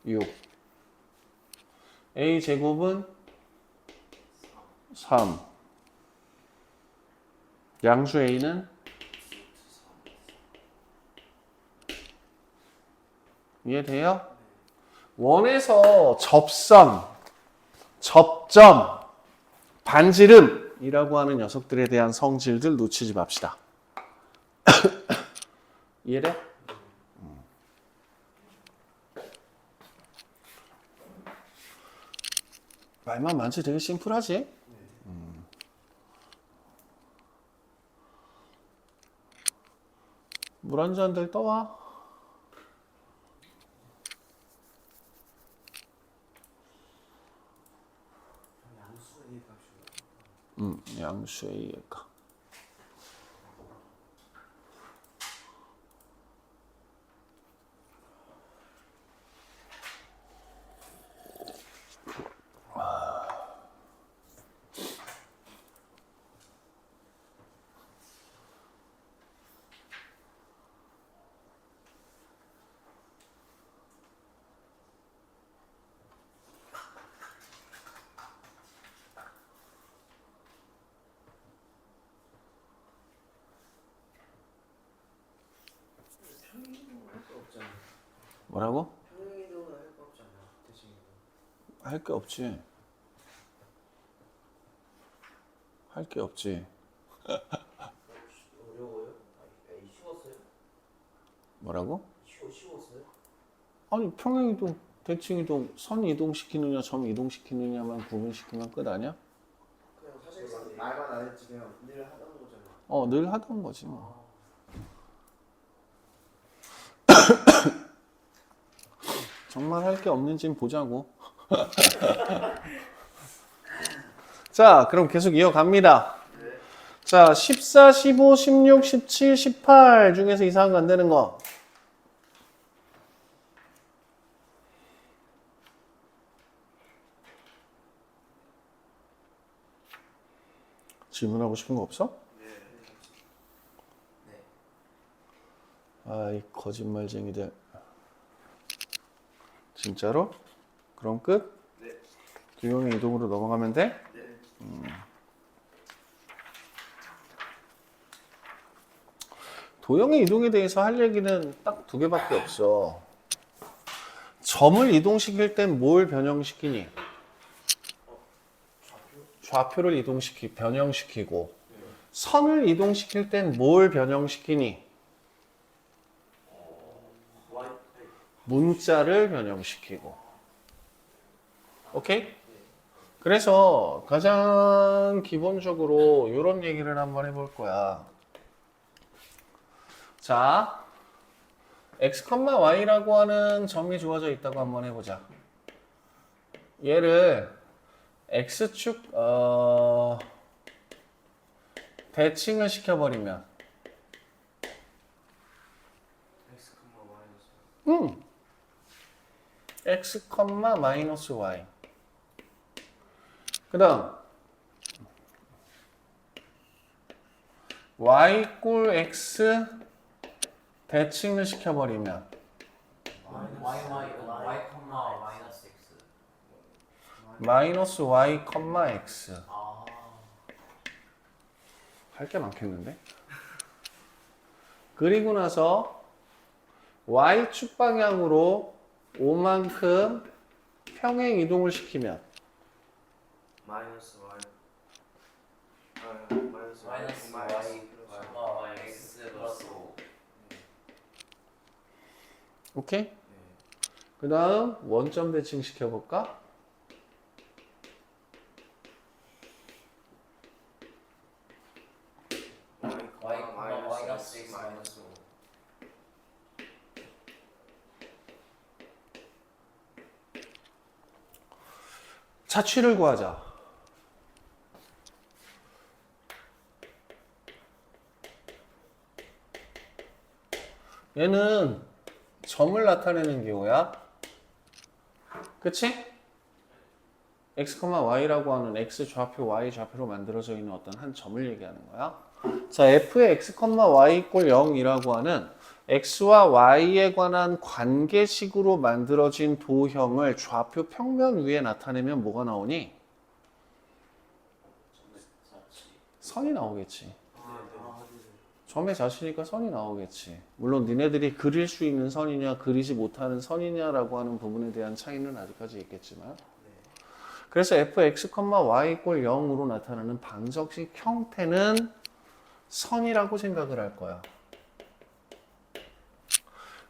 6. A제곱은 3. 양수 A는 이해돼요? 원에서 접점, 반지름이라고 하는 녀석들에 대한 성질들 놓치지 맙시다. 이해돼? 말만 많지 되게 심플하지? 물 한 잔들 떠와. 양수 A의 값. 뭐라고? 평행이동은 할 거 없잖아. 대신 할 게 없지. 할 게 없지. 어려워요? 아니, 쉬웠어요? 뭐라고? 쉬웠어요? 아니 평행이동, 대칭이동, 선 이동시키느냐, 점 이동시키느냐만 구분시키면 끝 아니야? 그냥 사실 말만 안 했지 그냥 늘 하던 거잖아. 늘 하던 거지 뭐. 정말 할 게 없는지는 보자고. 자, 그럼 계속 이어갑니다. 자, 14, 15, 16, 17, 18 중에서 이상한 거 안 되는 거. 질문하고 싶은 거 없어? 아이, 거짓말쟁이들. 진짜로? 그럼 끝? 네. 두용의 이동으로 넘어가면 돼? 네. 도형의 이동에 대해서 할 얘기는 딱 두 개밖에 없어. 점을 이동시킬 땐 뭘 변형시키니? 좌표를 변형시키고, 선을 이동시킬 땐 뭘 변형시키니? 문자를 변형시키고. 오케이? 그래서 가장 기본적으로 이런 얘기를 한번 해볼 거야. 자, x, y라고 하는 점이 주어져 있다고 한번 해보자. 얘를 x축 대칭을 시켜버리면 x, 마이너스 y. 그 다음 y 꼴 x 대칭을 시켜버리면 마이너스 x. 마이너스 y, x. 아. 할 게 많겠는데? 그리고 나서 y축 방향으로 5만큼 평행 이동을 시키면 마이너스 y. 마이너스 y. 마이너스 y, x 플러스 5. 오케이? 그 다음 원점 대칭 시켜볼까? y, 마이너스 x 마이너스 5. 자취를 구하자. 얘는 점을 나타내는 기호야. 그치? x, y라고 하는 x 좌표, y 좌표로 만들어져 있는 어떤 한 점을 얘기하는 거야. 자, f의 x, y 이꼴 0이라고 하는 x와 y에 관한 관계식으로 만들어진 도형을 좌표 평면 위에 나타내면 뭐가 나오니? 선이 나오겠지. 점의 자체니까 선이 나오겠지. 물론 니네들이 그릴 수 있는 선이냐 그리지 못하는 선이냐라고 하는 부분에 대한 차이는 아직까지 있겠지만, 그래서 fx, y 이꼴 0으로 나타나는 방정식 형태는 선이라고 생각을 할 거야.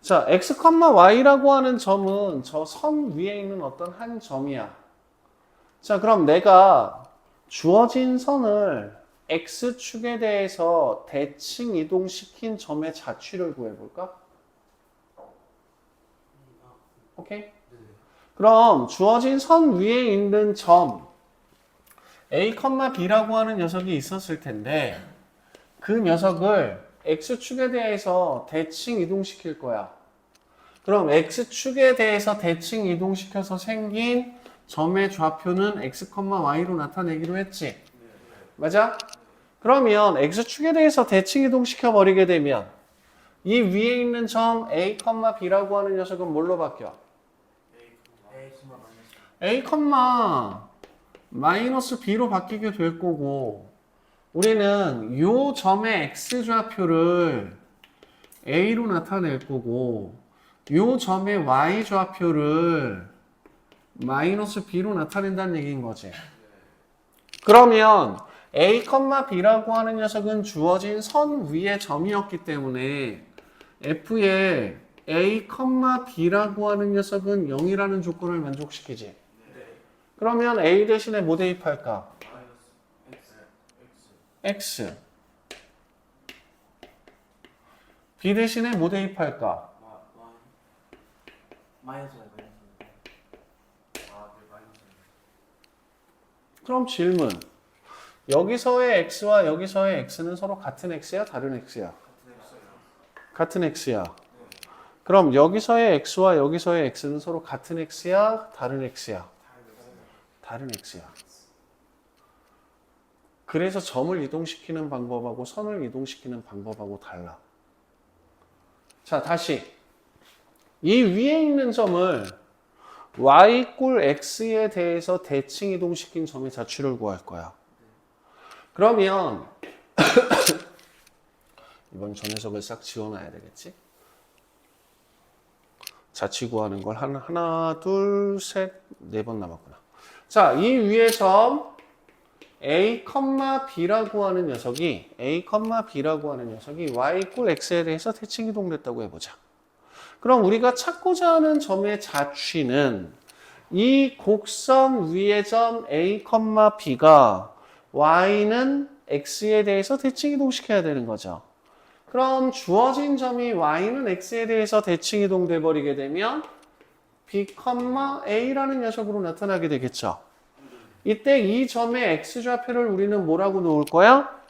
자, x, y라고 하는 점은 저 선 위에 있는 어떤 한 점이야. 자, 그럼 내가 주어진 선을 x축에 대해서 대칭 이동시킨 점의 자취를 구해볼까? 오케이? 그럼 주어진 선 위에 있는 점 a, b라고 하는 녀석이 있었을 텐데 그 녀석을 x축에 대해서 대칭 이동시킬 거야. 그럼 x축에 대해서 대칭 이동시켜서 생긴 점의 좌표는 x, y로 나타내기로 했지. 맞아? 그러면 x축에 대해서 대칭 이동시켜 버리게 되면 이 위에 있는 점 a, b라고 하는 녀석은 뭘로 바뀌어? a, 마이너스 b로 바뀌게 될 거고, 우리는 요 점의 x좌표를 a로 나타낼 거고 요 점의 y좌표를 마이너스 b로 나타낸다는 얘기인 거지. 그러면 a, b라고 하는 녀석은 주어진 선 위의 점이었기 때문에 f의 a, b라고 하는 녀석은 0이라는 조건을 만족시키지. 그러면 a 대신에 뭐 대입할까? x. b 대신에 뭐 대입할까? 마이너스 y. 그럼 질문. 여기서의 x와 여기서의 x는 서로 같은 x야? 다른 x야? 같은 x야. 그럼 여기서의 x와 여기서의 x는 서로 같은 x야? 다른 x야? 다른 x야. 그래서 점을 이동시키는 방법하고 선을 이동시키는 방법하고 달라. 자, 다시. 이 위에 있는 점을 y 꼴 x에 대해서 대칭 이동시킨 점의 자취를 구할 거야. 그러면 이번 저 녀석을 싹 지워놔야 되겠지? 자치 구하는 걸 하나, 둘, 셋, 네 번 남았구나. 자, 이 위의 점 A, B라고 하는 녀석이 y = x에 대해서 대칭 이동됐다고 해보자. 그럼 우리가 찾고자 하는 점의 자취는 이 곡선 위의 점 A, B가 y는 x에 대해서 대칭 이동시켜야 되는 거죠. 그럼 주어진 점이 y는 x에 대해서 대칭 이동돼 버리게 되면 b, a라는 녀석으로 나타나게 되겠죠. 이때 이 점의 x좌표를 우리는 뭐라고 놓을 거야?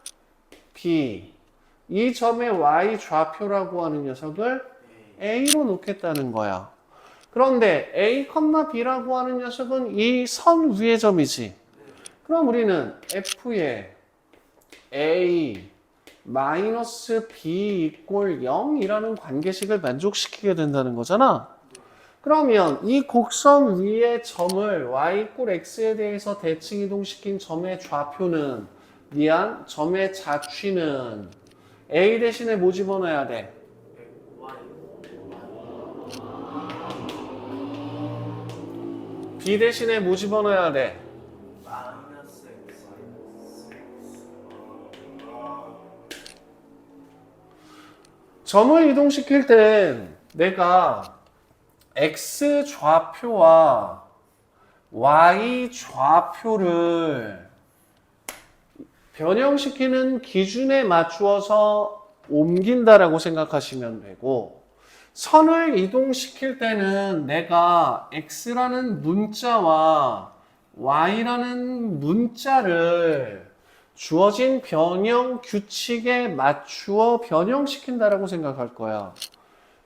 b. 이 점의 y좌표라고 하는 녀석을 a로 놓겠다는 거야. 그런데 a, b라고 하는 녀석은 이 선 위의 점이지. 그럼 우리는 f의 a 마이너스 b 이꼴 0이라는 관계식을 만족시키게 된다는 거잖아. 그러면 이 곡선 위의 점을 y = x에 대해서 대칭 이동시킨 점의 좌표는 점의 자취는 a 대신에 뭐 집어넣어야 돼? b 대신에 뭐 집어넣어야 돼? 마이너스 x. 점을 이동시킬 땐 내가 x 좌표와 y 좌표를 변형시키는 기준에 맞추어서 옮긴다라고 생각하시면 되고, 선을 이동시킬 때는 내가 x라는 문자와 y라는 문자를 주어진 변형 규칙에 맞추어 변형시킨다라고 생각할 거야.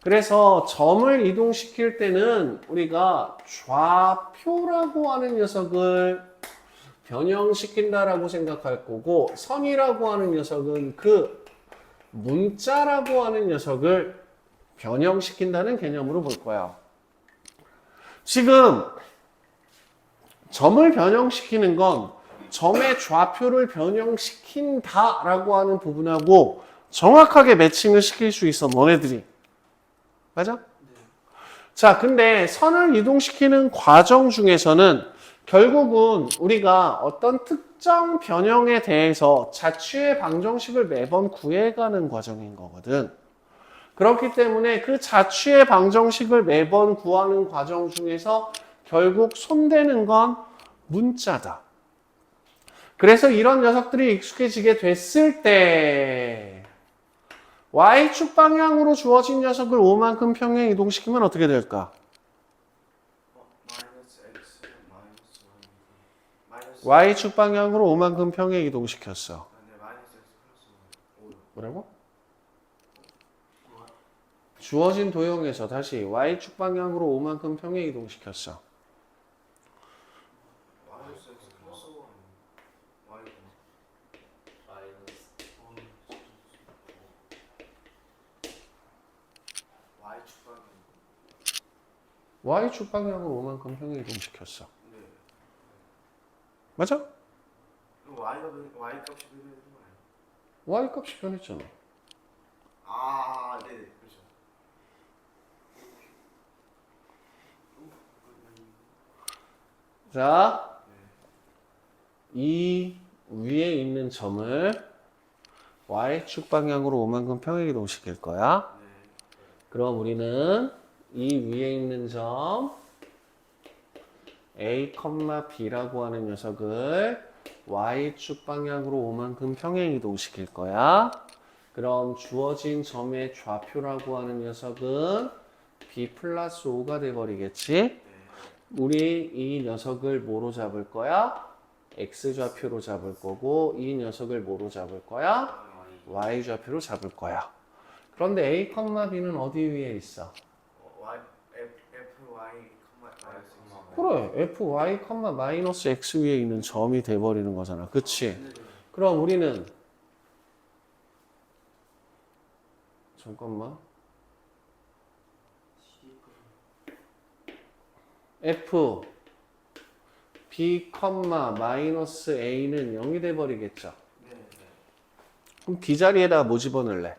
그래서 점을 이동시킬 때는 우리가 좌표라고 하는 녀석을 변형시킨다라고 생각할 거고, 선이라고 하는 녀석은 그 문자라고 하는 녀석을 변형시킨다는 개념으로 볼 거야. 지금 점을 변형시키는 건 점의 좌표를 변형시킨다라고 하는 부분하고 정확하게 매칭을 시킬 수 있어, 너네들이. 맞아? 네. 자, 근데 선을 이동시키는 과정 중에서는 결국은 우리가 어떤 특정 변형에 대해서 자취의 방정식을 매번 구해가는 과정인 거거든. 그렇기 때문에 그 자취의 방정식을 매번 구하는 과정 중에서 결국 손대는 건 문자다. 그래서 이런 녀석들이 익숙해지게 됐을 때 y축 방향으로 주어진 녀석을 5만큼 평행 이동시키면 어떻게 될까? 마이너스 x 마이너스 마이너스 y축 방향으로 5만큼 평행 이동시켰어. 네, 마이너스 x 플러스 5. 뭐라고? 주어진 도형에서 다시 y축 방향으로 5만큼 평행 이동시켰어. 마이너스 x 플러스 5. y y축 방향. y축 방향으로 5만큼 평행 이동시켰어. 네. 맞아? 그럼 y 값이 변해야 되는 거 아니에요? y 값이 변했잖아. 아, 네, 그렇죠. 자, 이 위에 있는 점을 y축 방향으로 5만큼 평행 이동시킬 거야. 네. 그럼 우리는 이 위에 있는 점 A, B라고 하는 녀석을 y축 방향으로 5만큼 평행 이동시킬 거야. 그럼 주어진 점의 좌표라고 하는 녀석은 b 플러스 5가 돼버리겠지. 우리 이 녀석을 뭐로 잡을 거야? x좌표로 잡을 거고, 이 녀석을 뭐로 잡을 거야? y좌표로 잡을 거야. 그런데 a, b는 어디 위에 있어? 그래, fy, 마이너스 x 위에 있는 점이 돼버리는 거잖아. 그치? 그럼 우리는 잠깐만. f b, 마이너스 a는 0이 돼버리겠죠. 그럼 b 자리에다 뭐 집어넣을래?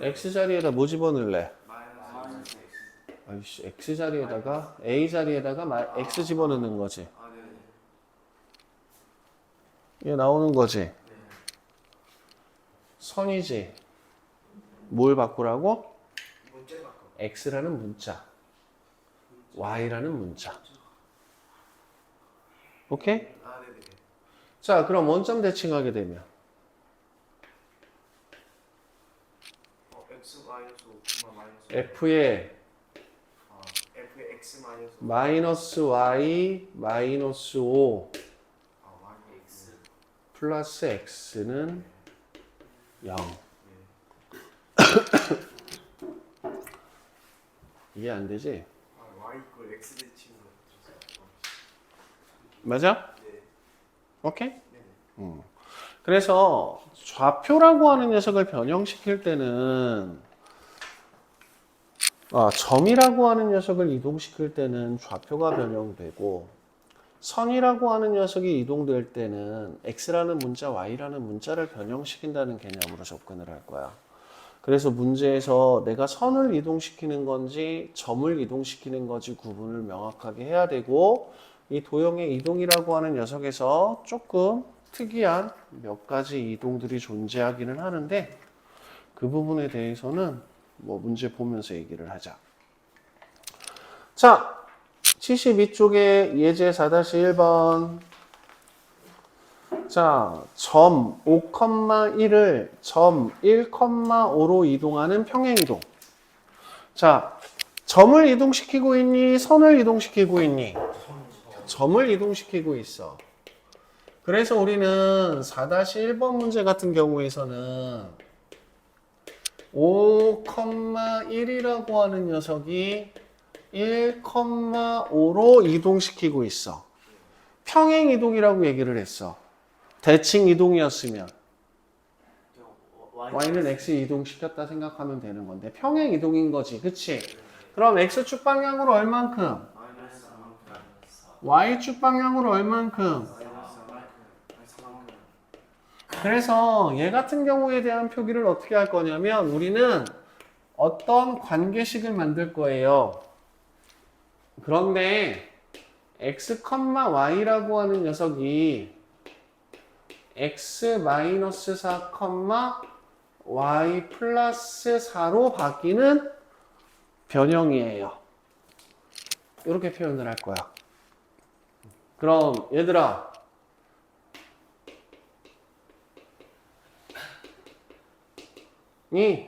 x 자리에다 뭐 집어넣을래? 마이너스 X. 아이씨, x 자리에다가 a 자리에다가 x 집어넣는 거지. 아, 네네. 이게 나오는 거지. 네. 선이지. 뭘 바꾸라고? 문제 바꿔. x라는 문자, y라는 문자. 오케이? 아, 네네. 자, 그럼 원점 대칭하게 되면 X 마이너스 5, 마이너스 f의 F의 X 마이너스 마이너스 y 마이너스 5 Y X. 플러스 x는 0. 이해 안 되지? Y 이퀄 X 대칭으로 맞아? 네. 오케이? 네네. 그래서 좌표라고 하는 녀석을 변형시킬 때는 점이라고 하는 녀석을 이동시킬 때는 좌표가 변형되고 선이라고 하는 녀석이 이동될 때는 x라는 문자, y라는 문자를 변형시킨다는 개념으로 접근을 할 거야. 그래서 문제에서 내가 선을 이동시키는 건지 점을 이동시키는 건지 구분을 명확하게 해야 되고 이 도형의 이동이라고 하는 녀석에서 조금 특이한 몇 가지 이동들이 존재하기는 하는데 그 부분에 대해서는 뭐 문제 보면서 얘기를 하자. 자, 72쪽에 예제 4-1번. 자, 점 5,1을 점 1,5로 이동하는 평행이동. 자, 점을 이동시키고 있니? 선을 이동시키고 있니? 점을 이동시키고 있어. 그래서 우리는 4-1번 문제 같은 경우에서는 5,1이라고 하는 녀석이 1,5로 이동시키고 있어. 평행 이동이라고 얘기를 했어. 대칭 이동이었으면 y는 x 이동시켰다 생각하면 되는 건데 평행 이동인 거지. 그치? 그럼 x축 방향으로 얼만큼? 마이너스 3만큼. y축 방향으로 얼만큼? 마이너스 3만큼. 그래서 얘 같은 경우에 대한 표기를 어떻게 할 거냐면 우리는 어떤 관계식을 만들 거예요. 그런데 x, y라고 하는 녀석이 x-4, y 플러스 4로 바뀌는 변형이에요. 이렇게 표현을 할 거야. 그럼 얘들아 이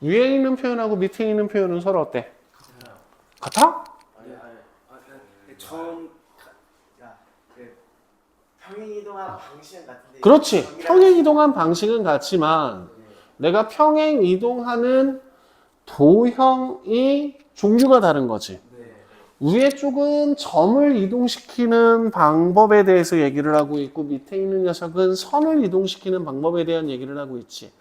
위에 있는 표현하고 밑에 있는 표현은 서로 어때? 같아? 처음 평행 이동한 방식은 같은데. 그렇지. 평행 이동한 방식은 같지만 내가 평행 이동하는 도형이 종류가 다른 거지. 네. 위에 쪽은 점을 이동시키는 방법에 대해서 얘기를 하고 있고 밑에 있는 녀석은 선을 이동시키는 방법에 대한 얘기를 하고 있지.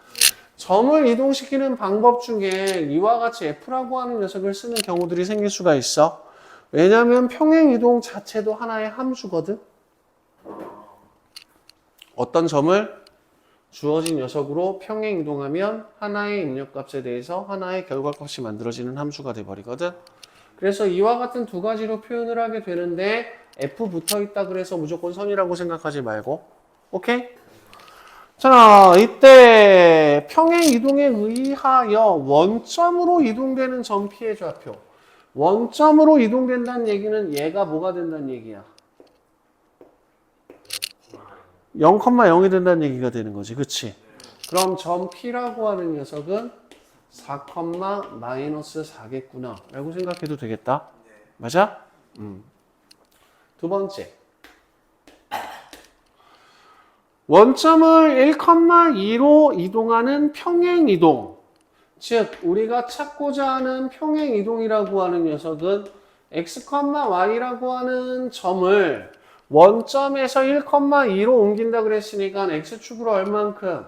점을 이동시키는 방법 중에 이와 같이 F라고 하는 녀석을 쓰는 경우들이 생길 수가 있어. 왜냐하면 평행 이동 자체도 하나의 함수거든. 어떤 점을 주어진 녀석으로 평행 이동하면 하나의 입력값에 대해서 하나의 결과값이 만들어지는 함수가 돼버리거든. 그래서 이와 같은 두 가지로 표현을 하게 되는데 F 붙어 있다 그래서 무조건 선이라고 생각하지 말고. 오케이? 자, 이때 평행 이동에 의하여 원점으로 이동되는 점피의 좌표. 원점으로 이동된다는 얘기는 얘가 뭐가 된다는 얘기야? 0,0이 된다는 얘기가 되는 거지. 그치? 그럼 점 P라고 하는 녀석은 4, 마이너스 4겠구나 라고 생각해도 되겠다. 맞아? 두 번째. 원점을 1,2로 이동하는 평행 이동. 즉 우리가 찾고자 하는 평행 이동이라고 하는 녀석은 x, y라고 하는 점을 원점에서 1,2로 옮긴다 그랬으니까 x축으로 얼만큼?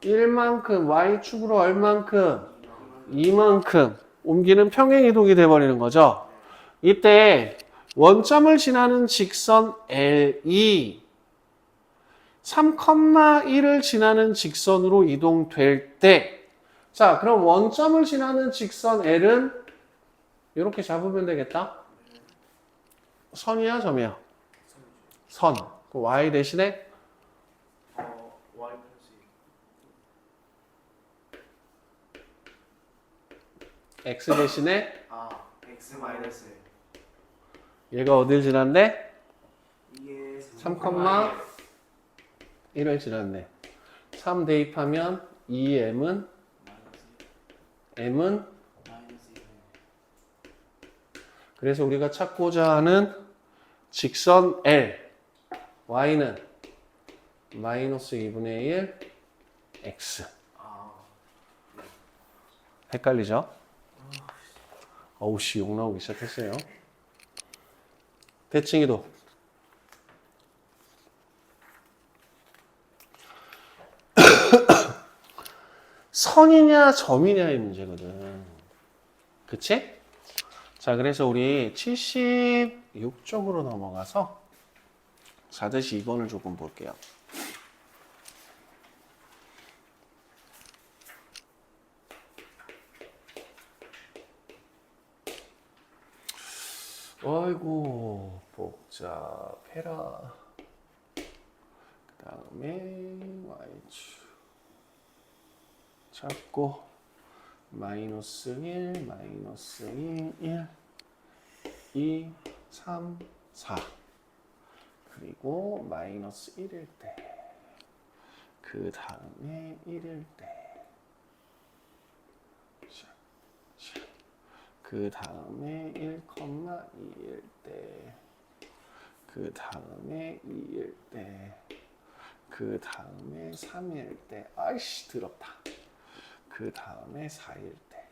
1만큼 y축으로 얼만큼? 2만큼 옮기는 평행이동이 돼버리는 거죠. 이때 원점을 지나는 직선 L이 3,1을 지나는 직선으로 이동될 때, 자, 그럼 원점을 지나는 직선 L은 이렇게 잡으면 되겠다. 선이야, 점이야? 선. 그 y 대신에 Y 플러스 x 대신에 X 마이너스 얘가 어딜 지났네? 이게 3,1을 지났네. 3 대입하면 2m은 m은 마이너스 1. 그래서 우리가 찾고자 하는 직선 L y는 마이너스 2분의 1 x. 헷갈리죠? 어우 씨, 욕 나오기 시작했어요. 대칭이도 선이냐 점이냐의 문제거든. 그치? 자, 그래서 우리 76쪽으로 넘어가서 4-2번을 조금 볼게요. 아이고 복잡해라. 그 다음에 y축 잡고 마이너스 1, 마이너스 1, 2, 3, 4 그리고 마이너스 1일 때 그 다음에 1일 때 그 다음에 1,2일 때 그 다음에 2일 때 그 다음에 3일 때 아이씨 더럽다. 그 다음에 4일 때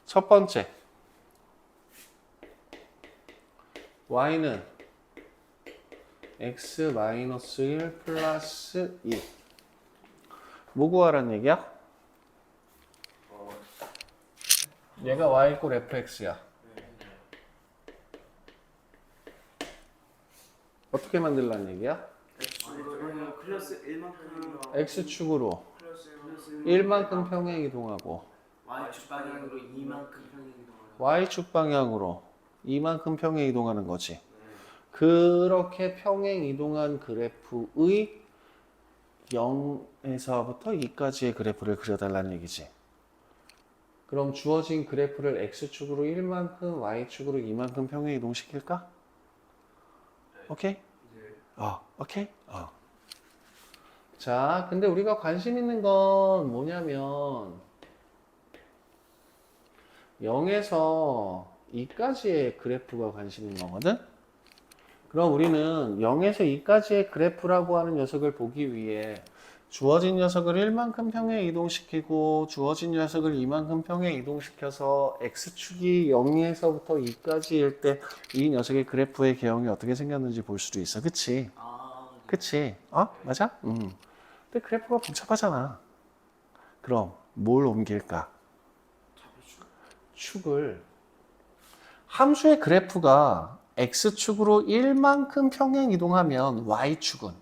첫 번째 y는 x-1 플러스 2 뭐 구하라는 얘기야? 얘가 y 이꼴 fx야. 어떻게 만들라는 얘기야? 플러스 1만큼 x축으로 플러스 1만큼 평행 이동하고 Y축 방향으로 2만큼 평행 이동하는 y축 방향으로 이만큼 평행 이동하는 거지. 그렇게 평행 이동한 그래프의 0에서부터 2까지의 그래프를 그려달라는 얘기지. 그럼 주어진 그래프를 x축으로 1만큼 y축으로 2만큼 평행 이동시킬까? 오케이? 오케이? 자, 근데 우리가 관심 있는 건 뭐냐면 0에서 2까지의 그래프가 관심 있는 거거든? 그럼 우리는 0에서 2까지의 그래프라고 하는 녀석을 보기 위해 주어진 녀석을 1만큼 평행 이동시키고 주어진 녀석을 2만큼 평행 이동시켜서 x축이 0에서부터 2까지일 때 이 녀석의 그래프의 개형이 어떻게 생겼는지 볼 수도 있어. 그치? 그치? 맞아? 근데 그래프가 복잡하잖아. 그럼 뭘 옮길까? 축을 함수의 그래프가 x축으로 1만큼 평행 이동하면 y축은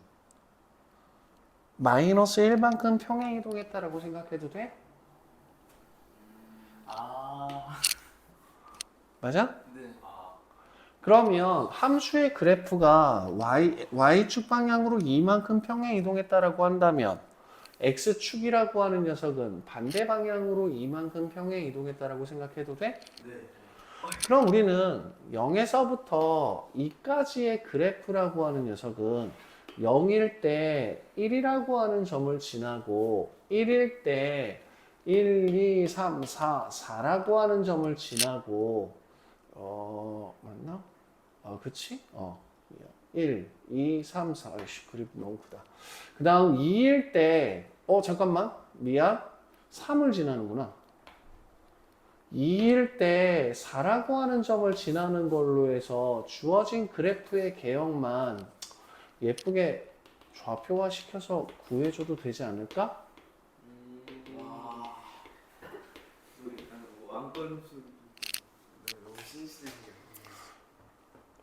마이너스 1만큼 평행 이동했다라고 생각해도 돼? 맞아? 네. 그러면 함수의 그래프가 y축 방향으로 2만큼 평행 이동했다라고 한다면 x축이라고 하는 녀석은 반대 방향으로 2만큼 평행 이동했다라고 생각해도 돼? 네. 그럼 우리는 0에서부터 2까지의 그래프라고 하는 녀석은 0일 때 1이라고 하는 점을 지나고 1일 때 1, 2, 3, 4, 4라고 하는 점을 지나고 맞나? 그치? 1, 2, 3, 4. 아이씨, 그립 너무 크다. 그 다음 2일 때 잠깐만. 미안. 3을 지나는구나. 2일 때 4라고 하는 점을 지나는 걸로 해서 주어진 그래프의 개형만 예쁘게 좌표화 시켜서 구해줘도 되지 않을까? 와. 왕권 수. 너무 신기해요.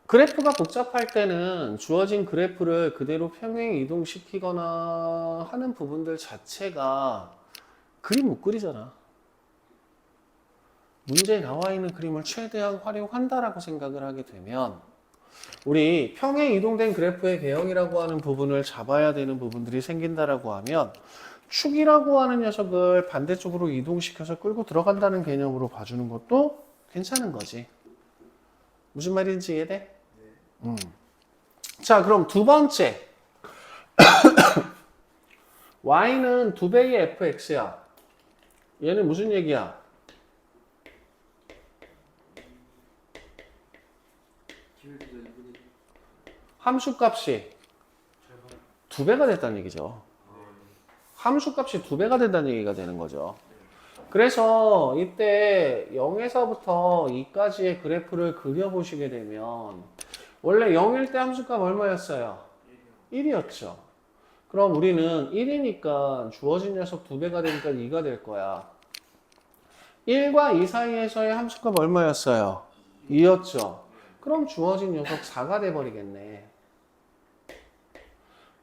그래프가 복잡할 때는 주어진 그래프를 그대로 평행 이동시키거나 하는 부분들 자체가 그림 못 그리잖아. 문제에 나와 있는 그림을 최대한 활용한다라고 생각을 하게 되면 우리 평행 이동된 그래프의 개형이라고 하는 부분을 잡아야 되는 부분들이 생긴다라고 하면 축이라고 하는 녀석을 반대쪽으로 이동시켜서 끌고 들어간다는 개념으로 봐주는 것도 괜찮은 거지. 무슨 말인지 이해돼? 자, 그럼 두 번째. y는 2배의 fx야. 얘는 무슨 얘기야? 함수값이 2배가 됐다는 얘기죠. 함수값이 2배가 된다는 얘기가 되는 거죠. 그래서 이때 0에서부터 2까지의 그래프를 그려보시게 되면 원래 0일 때 함수값 얼마였어요? 1이었죠. 그럼 우리는 1이니까 주어진 녀석 2배가 되니까 2가 될 거야. 1과 2 사이에서의 함수값 얼마였어요? 2였죠. 그럼 주어진 녀석 4가 돼버리겠네.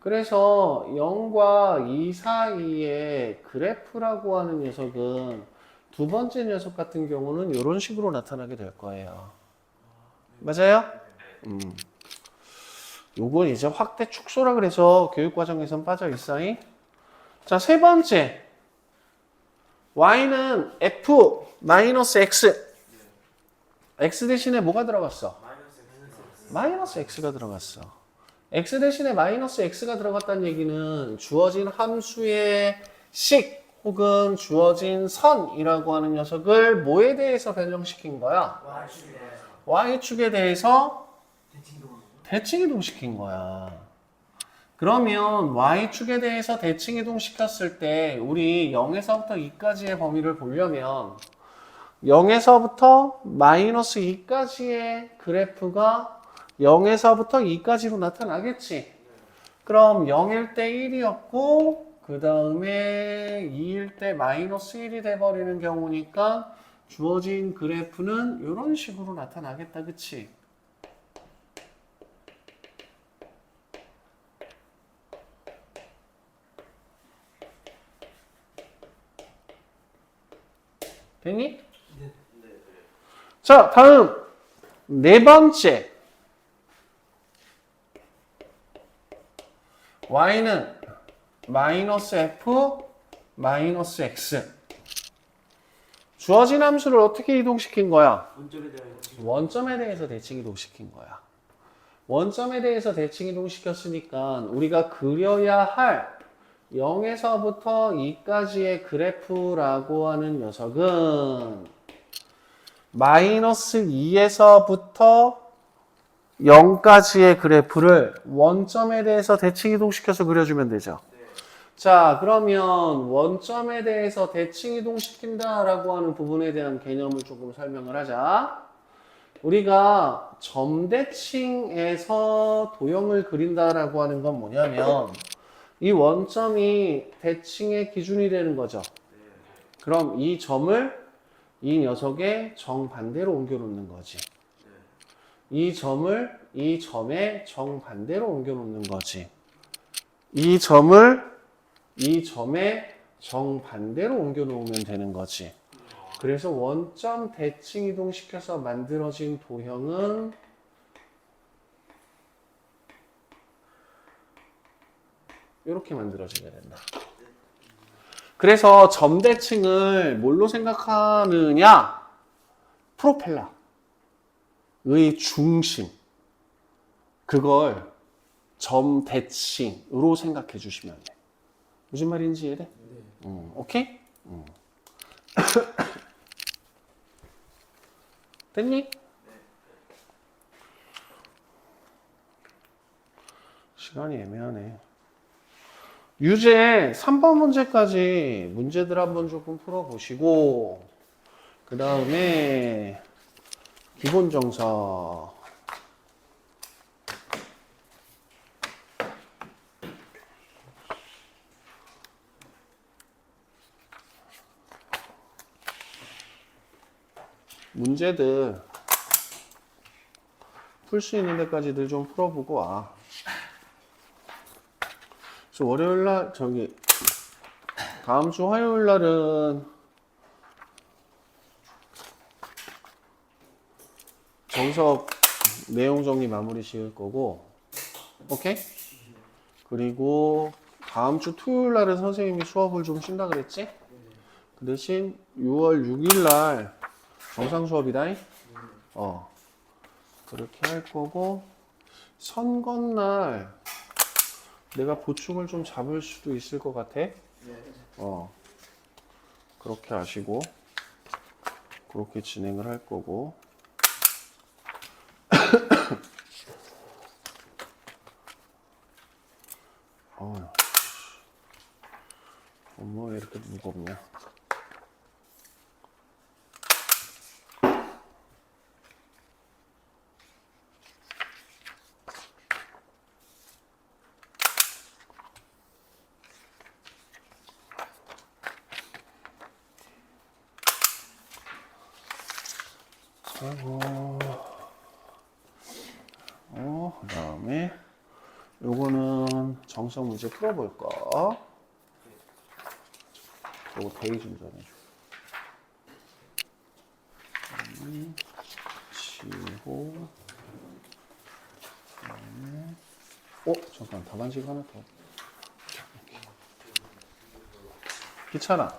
그래서 0과 2 사이의 그래프라고 하는 녀석은 두 번째 녀석 같은 경우는 이런 식으로 나타나게 될 거예요. 맞아요? 요건 이제 확대 축소라 그래서 교육과정에선 빠져 있어요. 자, 세 번째. y는 f-x. x 대신에 뭐가 들어갔어? 마이너스 x가 들어갔어. x 대신에 마이너스 x가 들어갔다는 얘기는 주어진 함수의 식 혹은 주어진 선이라고 하는 녀석을 뭐에 대해서 변형시킨 거야? y축에 대해서 대칭 이동시킨 거야. 그러면 y축에 대해서 대칭 이동시켰을 때 우리 0에서부터 2까지의 범위를 보려면 0에서부터 마이너스 2까지의 그래프가 0에서부터 2까지로 나타나겠지. 그럼 0일 때 1이었고 그 다음에 2일 때 마이너스 1이 돼버리는 경우니까 주어진 그래프는 이런 식으로 나타나겠다. 그치? 됐니? 자, 다음 네 번째. y는 마이너스 f 마이너스 x. 주어진 함수를 어떻게 이동시킨 거야? 원점에 대해서 대칭 이동시킨 거야. 원점에 대해서 대칭 이동시켰으니까 우리가 그려야 할 0에서부터 2까지의 그래프라고 하는 녀석은 마이너스 2에서부터 0까지의 그래프를 원점에 대해서 대칭 이동시켜서 그려주면 되죠. 자, 그러면 원점에 대해서 대칭 이동시킨다라고 하는 부분에 대한 개념을 조금 설명을 하자. 우리가 점대칭에서 도형을 그린다라고 하는 건 뭐냐면 이 원점이 대칭의 기준이 되는 거죠. 그럼 이 점을 이 녀석의 정반대로 옮겨 놓는 거지. 이 점을 이 점의 정반대로 옮겨 놓는 거지. 이 점을 이 점의 정반대로 옮겨 놓으면 되는 거지. 그래서 원점 대칭 이동시켜서 만들어진 도형은 이렇게 만들어지게 된다. 그래서 점 대칭을 뭘로 생각하느냐? 프로펠러의 중심. 그걸 점 대칭으로 생각해 주시면 돼. 무슨 말인지 이해돼? 오케이? 됐니? 시간이 애매하네. 유제 3번 문제까지 문제들 한번 조금 풀어보시고 그 다음에 기본 정사 문제들 풀 수 있는 데까지들 좀 풀어보고 와. 그래서 월요일 날 다음 주 화요일 날은 정석 내용 정리 마무리 지을 거고, 오케이? 그리고 다음 주 토요일 날은 선생님이 수업을 좀 쉰다 그랬지? 그 대신 6월 6일 날 정상 수업이다. 그렇게 할 거고, 선거날 내가 보충을 좀 잡을 수도 있을 것 같아. 그렇게 하시고, 그렇게 진행을 할 거고. 왜 이렇게 무겁냐? 그 다음에 요거는 정석 문제 풀어볼까? 요거 대의 좀 전해줘. 치고 잠깐 답안식 하나 더. 귀찮아.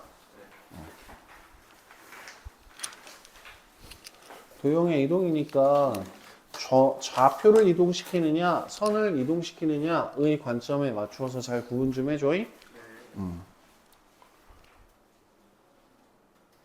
도형의 이동이니까 좌표를 이동시키느냐 선을 이동시키느냐의 관점에 맞추어서 잘 구분 좀 해줘잉.